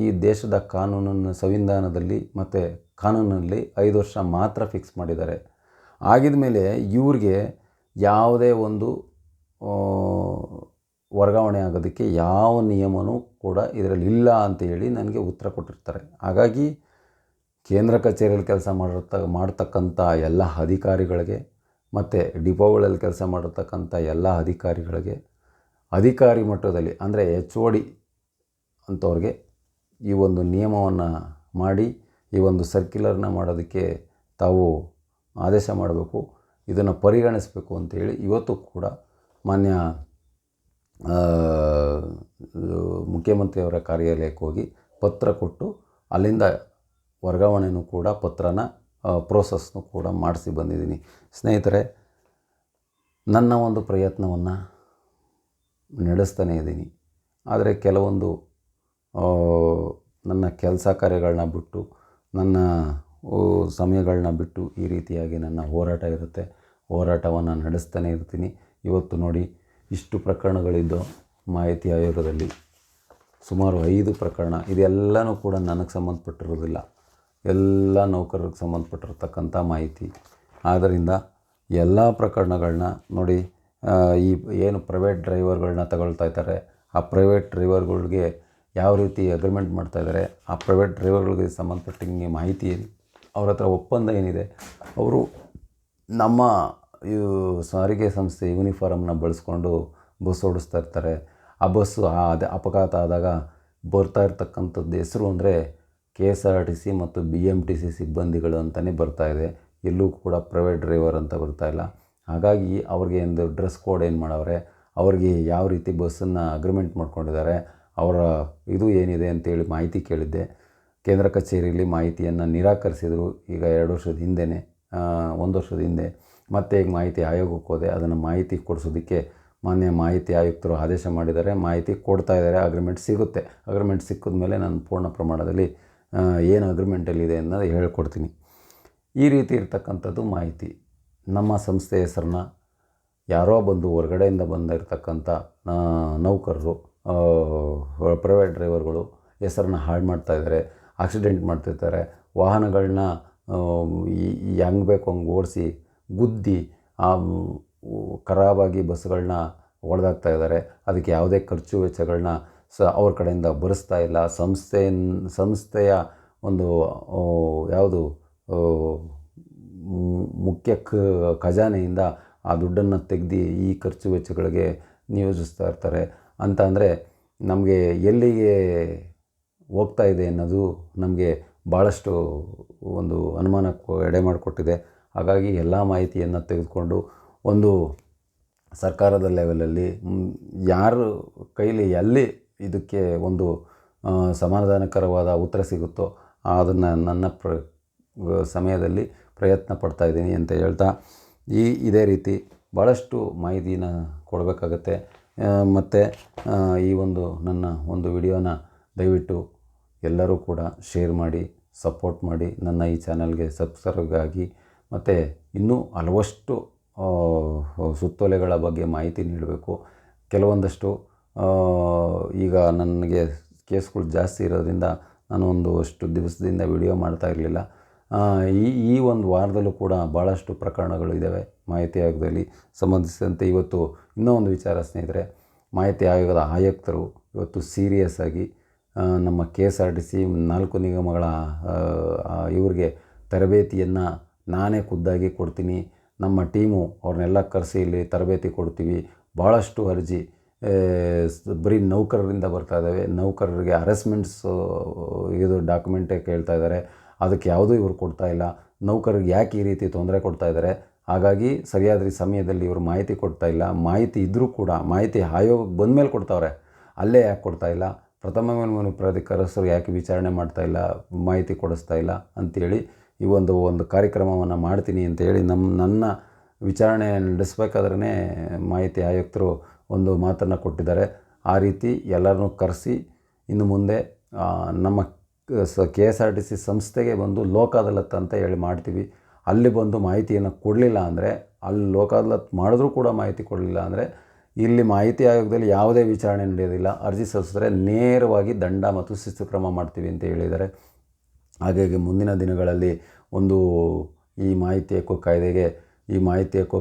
ಈ ದೇಶದ ಕಾನೂನನ್ನು ಸಂವಿಧಾನದಲ್ಲಿ ಮತ್ತು ಕಾನೂನಲ್ಲಿ 5 ವರ್ಷ ಮಾತ್ರ ಫಿಕ್ಸ್ ಮಾಡಿದ್ದಾರೆ. ಆಗಿದ ಮೇಲೆ ಇವ್ರಿಗೆ ಯಾವುದೇ ಒಂದು ವರ್ಗಾವಣೆ ಆಗೋದಕ್ಕೆ ಯಾವ ನಿಯಮವೂ ಕೂಡ ಇದರಲ್ಲಿ ಇಲ್ಲ ಅಂತೇಳಿ ನನಗೆ ಉತ್ತರ ಕೊಟ್ಟಿರ್ತಾರೆ. ಹಾಗಾಗಿ ಕೇಂದ್ರ ಕಚೇರಿಯಲ್ಲಿ ಕೆಲಸ ಮಾಡ್ತಕ್ಕಂಥ ಎಲ್ಲ ಅಧಿಕಾರಿಗಳಿಗೆ ಮತ್ತು ಡಿಪೋಗಳಲ್ಲಿ ಕೆಲಸ ಮಾಡಿರ್ತಕ್ಕಂಥ ಎಲ್ಲ ಅಧಿಕಾರಿಗಳಿಗೆ ಅಧಿಕಾರಿ ಮಟ್ಟದಲ್ಲಿ ಅಂದರೆ HOD ಅಂಥವ್ರಿಗೆ ಈ ಒಂದು ನಿಯಮವನ್ನು ಮಾಡಿ ಈ ಒಂದು ಸರ್ಕ್ಯುಲರ್ನ ಮಾಡೋದಕ್ಕೆ ತಾವು ಆದೇಶ ಮಾಡಬೇಕು, ಇದನ್ನು ಪರಿಗಣಿಸಬೇಕು ಅಂತೇಳಿ ಇವತ್ತು ಕೂಡ ಮಾನ್ಯ ಮುಖ್ಯಮಂತ್ರಿಯವರ ಕಾರ್ಯಾಲಯಕ್ಕೆ ಹೋಗಿ ಪತ್ರ ಕೊಟ್ಟು ಅಲ್ಲಿಂದ ವರ್ಗಾವಣೆಯೂ ಕೂಡ ಪತ್ರನ ಪ್ರೋಸೆಸ್ನು ಕೂಡ ಮಾಡಿಸಿ ಬಂದಿದ್ದೀನಿ. ಸ್ನೇಹಿತರೆ, ನನ್ನ ಒಂದು ಪ್ರಯತ್ನವನ್ನು ನಡೆಸ್ತಾನೇ ಇದ್ದೀನಿ. ಆದರೆ ಕೆಲವೊಂದು ನನ್ನ ಕೆಲಸ ಕಾರ್ಯಗಳನ್ನ ಬಿಟ್ಟು, ನನ್ನ ಸಮಯಗಳನ್ನ ಬಿಟ್ಟು ಈ ರೀತಿಯಾಗಿ ನನ್ನ ಹೋರಾಟ ಇರುತ್ತೆ. ಹೋರಾಟವನ್ನು ನಡೆಸ್ತಾನೇ ಇರ್ತೀನಿ. ಇವತ್ತು ನೋಡಿ, ಇಷ್ಟು ಪ್ರಕರಣಗಳಿದ್ದು ಮಾಹಿತಿ ಆಯೋಗದಲ್ಲಿ ಸುಮಾರು 5 ಪ್ರಕರಣ. ಇದೆಲ್ಲನೂ ಕೂಡ ನನಗೆ ಸಂಬಂಧಪಟ್ಟಿರೋದಿಲ್ಲ, ಎಲ್ಲ ನೌಕರರಿಗೆ ಸಂಬಂಧಪಟ್ಟಿರ್ತಕ್ಕಂಥ ಮಾಹಿತಿ. ಆದ್ದರಿಂದ ಎಲ್ಲ ಪ್ರಕರಣಗಳನ್ನ ನೋಡಿ, ಈ ಏನು ಪ್ರೈವೇಟ್ ಡ್ರೈವರ್ಗಳನ್ನ ತಗೊಳ್ತಾ ಇದ್ದಾರೆ, ಆ ಪ್ರೈವೇಟ್ ಡ್ರೈವರ್ಗಳಿಗೆ ಯಾವ ರೀತಿ ಅಗ್ರಿಮೆಂಟ್ ಮಾಡ್ತಾಯಿದ್ದಾರೆ, ಆ ಪ್ರೈವೇಟ್ ಡ್ರೈವರ್ಗಳಿಗೆ ಸಂಬಂಧಪಟ್ಟಂಗೆ ಮಾಹಿತಿ ಅವ್ರ ಹತ್ರ ಒಪ್ಪಂದ ಏನಿದೆ, ಅವರು ನಮ್ಮ ಸಾರಿಗೆ ಸಂಸ್ಥೆ ಯೂನಿಫಾರ್ಮ್ನ ಬಳಸ್ಕೊಂಡು ಬಸ್ ಓಡಿಸ್ತಾ ಇರ್ತಾರೆ. ಆ ಬಸ್ಸು ಅಪಘಾತ ಆದಾಗ ಬರ್ತಾ ಇರ್ತಕ್ಕಂಥದ್ದು ಹೆಸರು ಅಂದರೆ KSRTC ಮತ್ತು BMTC ಸಿಬ್ಬಂದಿಗಳು ಅಂತಲೇ ಬರ್ತಾಯಿದೆ. ಎಲ್ಲೂ ಕೂಡ ಪ್ರೈವೇಟ್ ಡ್ರೈವರ್ ಅಂತ ಬರ್ತಾಯಿಲ್ಲ. ಹಾಗಾಗಿ ಅವ್ರಿಗೆ ಒಂದು ಡ್ರೆಸ್ ಕೋಡ್ ಏನು ಮಾಡವ್ರೆ, ಅವ್ರಿಗೆ ಯಾವ ರೀತಿ ಬಸ್ಸನ್ನು ಅಗ್ರಿಮೆಂಟ್ ಮಾಡ್ಕೊಂಡಿದ್ದಾರೆ, ಅವರ ಇದು ಏನಿದೆ ಅಂತೇಳಿ ಮಾಹಿತಿ ಕೇಳಿದ್ದೆ. ಕೇಂದ್ರ ಕಚೇರಿಯಲ್ಲಿ ಮಾಹಿತಿಯನ್ನು ನಿರಾಕರಿಸಿದರು. ಈಗ 2 ವರ್ಷದ ಹಿಂದೆಯೇ 1 ವರ್ಷದ ಹಿಂದೆ ಮತ್ತೆ ಈಗ ಮಾಹಿತಿ ಆಯೋಗಕ್ಕೆ ಹೋದೆ. ಅದನ್ನು ಮಾಹಿತಿ ಕೊಡಿಸೋದಕ್ಕೆ ಮಾನ್ಯ ಮಾಹಿತಿ ಆಯುಕ್ತರು ಆದೇಶ ಮಾಡಿದ್ದಾರೆ. ಮಾಹಿತಿ ಕೊಡ್ತಾ ಇದ್ದಾರೆ. ಅಗ್ರಿಮೆಂಟ್ ಸಿಗುತ್ತೆ. ಅಗ್ರಿಮೆಂಟ್ ಸಿಕ್ಕಿದ ಮೇಲೆ ನಾನು ಪೂರ್ಣ ಪ್ರಮಾಣದಲ್ಲಿ ಏನು ಅಗ್ರಿಮೆಂಟಲ್ಲಿದೆ ಅನ್ನೋದು ಹೇಳ್ಕೊಡ್ತೀನಿ. ಈ ರೀತಿ ಇರ್ತಕ್ಕಂಥದ್ದು ಮಾಹಿತಿ. ನಮ್ಮ ಸಂಸ್ಥೆ ಹೆಸರನ್ನ ಯಾರೋ ಬಂದು ಹೊರಗಡೆಯಿಂದ ಬಂದಿರತಕ್ಕಂಥ ನೌಕರರು, ಪ್ರೈವೇಟ್ ಡ್ರೈವರ್ಗಳು ಹೆಸರನ್ನ ಹಾಳು ಮಾಡ್ತಾಯಿದ್ದಾರೆ, ಆಕ್ಸಿಡೆಂಟ್ ಮಾಡ್ತಿರ್ತಾರೆ, ವಾಹನಗಳನ್ನ ಹೆಂಗೆ ಬೇಕು ಹಂಗೆ ಓಡಿಸಿ ಗುದ್ದಿ ಖರಾಬಾಗಿ ಬಸ್ಗಳನ್ನ ಹೊಡೆದಾಕ್ತಾ ಇದ್ದಾರೆ. ಅದಕ್ಕೆ ಯಾವುದೇ ಖರ್ಚು ವೆಚ್ಚಗಳನ್ನ ಅವ್ರ ಕಡೆಯಿಂದ ಭರಿಸ್ತಾ ಇಲ್ಲ. ಸಂಸ್ಥೆಯ ಒಂದು ಯಾವುದು ಮುಖ್ಯ ಖಜಾನೆಯಿಂದ ಆ ದುಡ್ಡನ್ನು ತೆಗೆದು ಈ ಖರ್ಚು ವೆಚ್ಚಗಳಿಗೆ ನಿಯೋಜಿಸ್ತಾ ಇರ್ತಾರೆ. ಅಂತ ಅಂದರೆ ನಮಗೆ ಎಲ್ಲಿಗೆ ಹೋಗ್ತಾ ಇದೆ ಅನ್ನೋದು ನಮಗೆ ಭಾಳಷ್ಟು ಒಂದು ಅನುಮಾನಕ್ಕೂ ಎಡೆ ಮಾಡಿಕೊಟ್ಟಿದೆ. ಹಾಗಾಗಿ ಎಲ್ಲ ಮಾಹಿತಿಯನ್ನು ತೆಗೆದುಕೊಂಡು ಒಂದು ಸರ್ಕಾರದ ಲೆವೆಲಲ್ಲಿ ಯಾರ ಕೈಲಿ ಎಲ್ಲಿ ಇದಕ್ಕೆ ಒಂದು ಸಮಾಧಾನಕರವಾದ ಉತ್ತರ ಸಿಗುತ್ತೋ ಅದನ್ನು ನನ್ನ ಸಮಯದಲ್ಲಿ ಪ್ರಯತ್ನ ಪಡ್ತಾಯಿದ್ದೀನಿ ಅಂತ ಹೇಳ್ತಾ, ಇದೇ ರೀತಿ ಭಾಳಷ್ಟು ಮಾಹಿತಿನ ಕೊಡಬೇಕಾಗತ್ತೆ. ಮತ್ತು ಈ ಒಂದು ನನ್ನ ಒಂದು ವಿಡಿಯೋನ ದಯವಿಟ್ಟು ಎಲ್ಲರೂ ಕೂಡ ಶೇರ್ ಮಾಡಿ, ಸಪೋರ್ಟ್ ಮಾಡಿ, ನನ್ನ ಈ ಚಾನಲ್ಗೆ ಸಬ್ಸ್ಕ್ರೈಬ್ ಆಗಿ, ಮತ್ತು ಇನ್ನೂ ಹಲವಷ್ಟು ಸುತ್ತೋಲೆಗಳ ಬಗ್ಗೆ ಮಾಹಿತಿ ನೀಡಬೇಕು. ಕೆಲವೊಂದಷ್ಟು ಈಗ ನನಗೆ ಕೇಸ್ಗಳು ಜಾಸ್ತಿ ಇರೋದ್ರಿಂದ ನಾನು ಅಷ್ಟು ದಿವಸದಿಂದ ವಿಡಿಯೋ ಮಾಡ್ತಾ ಇರಲಿಲ್ಲ. ಈ ಒಂದು ವಾರದಲ್ಲೂ ಕೂಡ ಭಾಳಷ್ಟು ಪ್ರಕರಣಗಳು ಇದ್ದಾವೆ ಮಾಹಿತಿ ಆಯೋಗದಲ್ಲಿ ಸಂಬಂಧಿಸಿದಂತೆ. ಇವತ್ತು ಇನ್ನೂ ಒಂದು ವಿಚಾರ ಸ್ನೇಹಿತರೆ, ಮಾಹಿತಿ ಆಯೋಗದ ಆಯುಕ್ತರು ಇವತ್ತು ಸೀರಿಯಸ್ ಆಗಿ ನಮ್ಮ KSRTC 4 ನಿಗಮಗಳ ಇವ್ರಿಗೆ ತರಬೇತಿಯನ್ನು ನಾನೇ ಖುದ್ದಾಗಿ ಕೊಡ್ತೀನಿ, ನಮ್ಮ ಟೀಮು ಅವ್ರನ್ನೆಲ್ಲ ಕರೆಸಿ ಇಲ್ಲಿ ತರಬೇತಿ ಕೊಡ್ತೀವಿ. ಭಾಳಷ್ಟು ಅರ್ಜಿ ಬರೀ ನೌಕರರಿಂದ ಬರ್ತಾ ಇದ್ದಾವೆ. ನೌಕರರಿಗೆ ಹರೆಸ್ಮೆಂಟ್ಸ್ ಇದು ಡಾಕ್ಯುಮೆಂಟೇ ಕೇಳ್ತಾ ಇದ್ದಾರೆ. ಅದಕ್ಕೆ ಯಾವುದೂ ಇವರು ಕೊಡ್ತಾ ಇಲ್ಲ. ನೌಕರರಿಗೆ ಯಾಕೆ ಈ ರೀತಿ ತೊಂದರೆ ಕೊಡ್ತಾ ಇದ್ದಾರೆ, ಹಾಗಾಗಿ ಸರಿಯಾದ ಸಮಯದಲ್ಲಿ ಇವರು ಮಾಹಿತಿ ಕೊಡ್ತಾ ಇಲ್ಲ. ಮಾಹಿತಿ ಇದ್ದರೂ ಕೂಡ ಮಾಹಿತಿ ಆಯೋಗಕ್ಕೆ ಬಂದ ಮೇಲೆ ಕೊಡ್ತಾವ್ರೆ, ಅಲ್ಲೇ ಯಾಕೆ ಕೊಡ್ತಾ ಇಲ್ಲ, ಪ್ರಥಮ ಮೇಲ್ಮನವಿ ಪ್ರಾಧಿಕಾರಸ್ಥರು ಯಾಕೆ ವಿಚಾರಣೆ ಮಾಡ್ತಾ ಇಲ್ಲ, ಮಾಹಿತಿ ಕೊಡಿಸ್ತಾ ಇಲ್ಲ ಅಂಥೇಳಿ ಈ ಒಂದು ಕಾರ್ಯಕ್ರಮವನ್ನು ಮಾಡ್ತೀನಿ ಅಂತ ಹೇಳಿ ನನ್ನ ವಿಚಾರಣೆ ನಡೆಸಬೇಕಾದ್ರೇ ಮಾಹಿತಿ ಆಯುಕ್ತರು ಒಂದು ಮಾತನ್ನು ಕೊಟ್ಟಿದ್ದಾರೆ. ಆ ರೀತಿ ಎಲ್ಲರನ್ನೂ ಕರೆಸಿ ಇನ್ನು ಮುಂದೆ ನಮ್ಮ KSRTC ಸಂಸ್ಥೆಗೆ ಬಂದು ಲೋಕ ಅದಾಲತ್ ಅಂತ ಹೇಳಿ ಮಾಡ್ತೀವಿ. ಅಲ್ಲಿ ಬಂದು ಮಾಹಿತಿಯನ್ನು ಕೊಡಲಿಲ್ಲ ಅಂದರೆ, ಅಲ್ಲಿ ಲೋಕ ಅದಾಲತ್ ಮಾಡಿದ್ರೂ ಕೂಡ ಮಾಹಿತಿ ಕೊಡಲಿಲ್ಲ ಅಂದರೆ ಇಲ್ಲಿ ಮಾಹಿತಿ ಆಯೋಗದಲ್ಲಿ ಯಾವುದೇ ವಿಚಾರಣೆ ನಡೆಯೋದಿಲ್ಲ. ಅರ್ಜಿ ಸಲ್ಲಿಸಿದ್ರೆ ನೇರವಾಗಿ ದಂಡ ಮತ್ತು ಶಿಸ್ತು ಕ್ರಮ ಮಾಡ್ತೀವಿ ಅಂತ ಹೇಳಿದ್ದಾರೆ. ಹಾಗಾಗಿ ಮುಂದಿನ ದಿನಗಳಲ್ಲಿ ಈ ಮಾಹಿತಿ ಹಕ್ಕು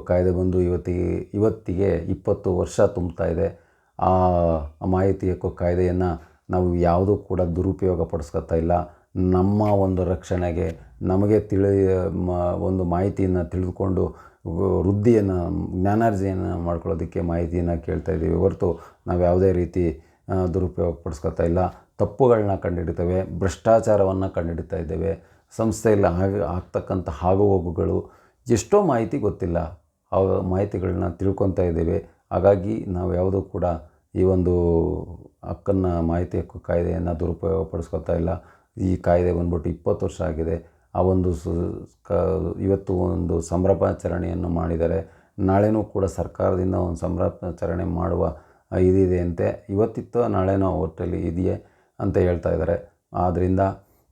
ಕಾಯ್ದೆ ಬಂದು ಇವತ್ತಿಗೆ 20 ವರ್ಷ ತುಂಬ್ತಾ ಇದೆ. ಆ ಮಾಹಿತಿ ಹಕ್ಕು ಕಾಯ್ದೆಯನ್ನು ನಾವು ಯಾವುದೂ ಕೂಡ ದುರುಪಯೋಗ ಪಡಿಸ್ಕೊತಾ ಇಲ್ಲ. ನಮ್ಮ ಒಂದು ರಕ್ಷಣೆಗೆ ನಮಗೆ ಒಂದು ಮಾಹಿತಿಯನ್ನು ತಿಳಿದುಕೊಂಡು ಜ್ಞಾನಾರ್ಜನೆಯನ್ನು ಮಾಡ್ಕೊಳ್ಳೋದಕ್ಕೆ ಮಾಹಿತಿಯನ್ನು ಕೇಳ್ತಾ ಇದ್ದೀವಿ ಹೊರತು ನಾವು ಯಾವುದೇ ರೀತಿ ದುರುಪಯೋಗ ಪಡಿಸ್ಕೊತಾ ಇಲ್ಲ. ತಪ್ಪುಗಳನ್ನ ಕಂಡುಹಿಡಿತೇವೆ, ಭ್ರಷ್ಟಾಚಾರವನ್ನು ಕಂಡುಹಿಡಿತಾ ಇದ್ದೇವೆ. ಸಂಸ್ಥೆಯಲ್ಲಿ ಆಗ್ತಕ್ಕಂಥ ಆಗುಹೋಗುಗಳು ಎಷ್ಟೋ ಮಾಹಿತಿ ಗೊತ್ತಿಲ್ಲ, ಆ ಮಾಹಿತಿಗಳನ್ನ ತಿಳ್ಕೊತಾ ಇದ್ದೇವೆ. ಹಾಗಾಗಿ ನಾವು ಯಾವುದೂ ಕೂಡ ಈ ಒಂದು ಮಾಹಿತಿ ಹಕ್ಕು ಕಾಯ್ದೆಯನ್ನು ದುರುಪಯೋಗ ಪಡಿಸ್ಕೊತಾ ಇಲ್ಲ. ಈ ಕಾಯ್ದೆ ಬಂದ್ಬಿಟ್ಟು 20 ವರ್ಷ ಆಗಿದೆ. ಆ ಇವತ್ತು ಒಂದು ಸಂಭ್ರಮಾಚರಣೆಯನ್ನು ಮಾಡಿದ್ದಾರೆ. ನಾಳೆನೂ ಕೂಡ ಸರ್ಕಾರದಿಂದ ಒಂದು ಸಂಭ್ರಮಾಚರಣೆ ಮಾಡುವ ಇದಿದೆ ಅಂತೆ. ಇವತ್ತಿತ್ತು ನಾಳೆನೋ ಒಟ್ಟಲ್ಲಿ ಇದೆಯೇ ಅಂತ ಹೇಳ್ತಾ ಇದ್ದಾರೆ. ಆದ್ದರಿಂದ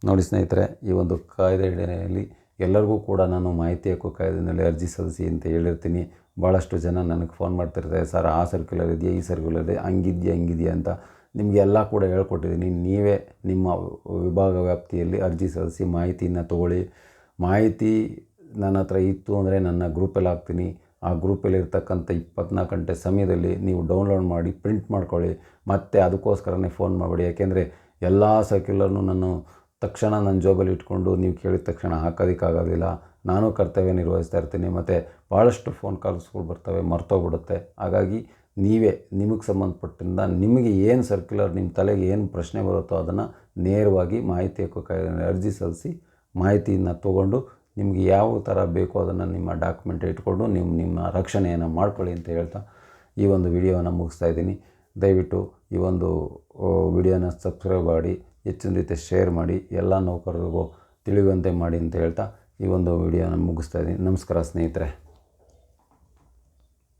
ನೋಡಿ ಸ್ನೇಹಿತರೆ, ಈ ಒಂದು ಕಾಯ್ದೆ ಅಡಿಯಲ್ಲಿ ಎಲ್ಲರಿಗೂ ಕೂಡ ನಾನು ಮಾಹಿತಿ ಹಕ್ಕು ಕಾಯ್ದೆಯಲ್ಲಿ ಅರ್ಜಿ ಸಲ್ಲಿಸಿ ಅಂತ ಹೇಳಿರ್ತೀನಿ. ಭಾಳಷ್ಟು ಜನ ನನಗೆ ಫೋನ್ ಮಾಡ್ತಿರ್ತಾರೆ, ಸರ್ ಆ ಸರ್ಕ್ಯುಲರ್ ಇದೆಯಾ, ಈ ಸರ್ಕ್ಯುಲರ್ ಇದೆ, ಹಂಗಿದೆಯಾ ಅಂತ. ನಿಮಗೆಲ್ಲ ಕೂಡ ಹೇಳ್ಕೊಟ್ಟಿದ್ದೀನಿ. ನೀವೇ ನಿಮ್ಮ ವಿಭಾಗ ವ್ಯಾಪ್ತಿಯಲ್ಲಿ ಅರ್ಜಿ ಸಲ್ಲಿಸಿ ಮಾಹಿತಿಯನ್ನು ತೊಗೊಳ್ಳಿ. ಮಾಹಿತಿ ನನ್ನ ಹತ್ರ ಇತ್ತು ಅಂದರೆ ನನ್ನ ಗ್ರೂಪಲ್ಲಿ ಹಾಕ್ತೀನಿ. ಆ ಗ್ರೂಪಲ್ಲಿ ಇರ್ತಕ್ಕಂಥ 24 ಗಂಟೆ ಸಮಯದಲ್ಲಿ ನೀವು ಡೌನ್ಲೋಡ್ ಮಾಡಿ ಪ್ರಿಂಟ್ ಮಾಡ್ಕೊಳ್ಳಿ. ಮತ್ತು ಅದಕ್ಕೋಸ್ಕರನೇ ಫೋನ್ ಮಾಡಬೇಡಿ. ಯಾಕೆಂದರೆ ಎಲ್ಲ ಸರ್ಕ್ಯುಲರ್ನೂ ನಾನು ತಕ್ಷಣ ನನ್ನ ಜೋಬಲ್ಲಿ ಇಟ್ಕೊಂಡು ನೀವು ಕೇಳಿದ ತಕ್ಷಣ ಹಾಕೋದಕ್ಕಾಗೋದಿಲ್ಲ. ನಾನು ಕರ್ತವ್ಯ ನಿರ್ವಹಿಸ್ತಾ ಇರ್ತೀನಿ. ಮತ್ತು ಭಾಳಷ್ಟು ಫೋನ್ ಕಾಲ್ಸ್ಗಳು ಬರ್ತವೆ, ಮರ್ತೋಗ್ಬಿಡುತ್ತೆ. ಹಾಗಾಗಿ ನಿಮಗೆ ಸಂಬಂಧಪಟ್ಟಿಂದ ನಿಮಗೆ ಏನು ಸರ್ಕ್ಯುಲರ್, ನಿಮ್ಮ ತಲೆಗೆ ಏನು ಪ್ರಶ್ನೆ ಬರುತ್ತೋ ಅದನ್ನು ನೇರವಾಗಿ ಮಾಹಿತಿ ಹಕ್ಕು ಕಾಯ್ದೆಯಲ್ಲಿ ಅರ್ಜಿ ಸಲ್ಲಿಸಿ ಮಾಹಿತಿಯನ್ನು ತೊಗೊಂಡು ನಿಮಗೆ ಯಾವ ಥರ ಬೇಕೋ ಅದನ್ನು ನಿಮ್ಮ ಡಾಕ್ಯುಮೆಂಟ್ ಇಟ್ಕೊಂಡು ನಿಮ್ಮ ರಕ್ಷಣೆಯನ್ನು ಮಾಡ್ಕೊಳ್ಳಿ ಅಂತ ಹೇಳ್ತಾ ಈ ಒಂದು ವಿಡಿಯೋವನ್ನು ಮುಗಿಸ್ತಾ ಇದ್ದೀನಿ. ದಯವಿಟ್ಟು ಈ ಒಂದು ವಿಡಿಯೋನ ಸಬ್ಸ್ಕ್ರೈಬ್ ಮಾಡಿ, ಹೆಚ್ಚಿನ ರೀತಿ ಶೇರ್ ಮಾಡಿ, ಎಲ್ಲ ನೌಕರರಿಗೂ ತಿಳಿಯುವಂತೆ ಮಾಡಿ ಅಂತ ಹೇಳ್ತಾ ಈ ಒಂದು ವಿಡಿಯೋನ ಮುಗಿಸ್ತಾ ಇದ್ದೀನಿ. ನಮಸ್ಕಾರ ಸ್ನೇಹಿತರೆ.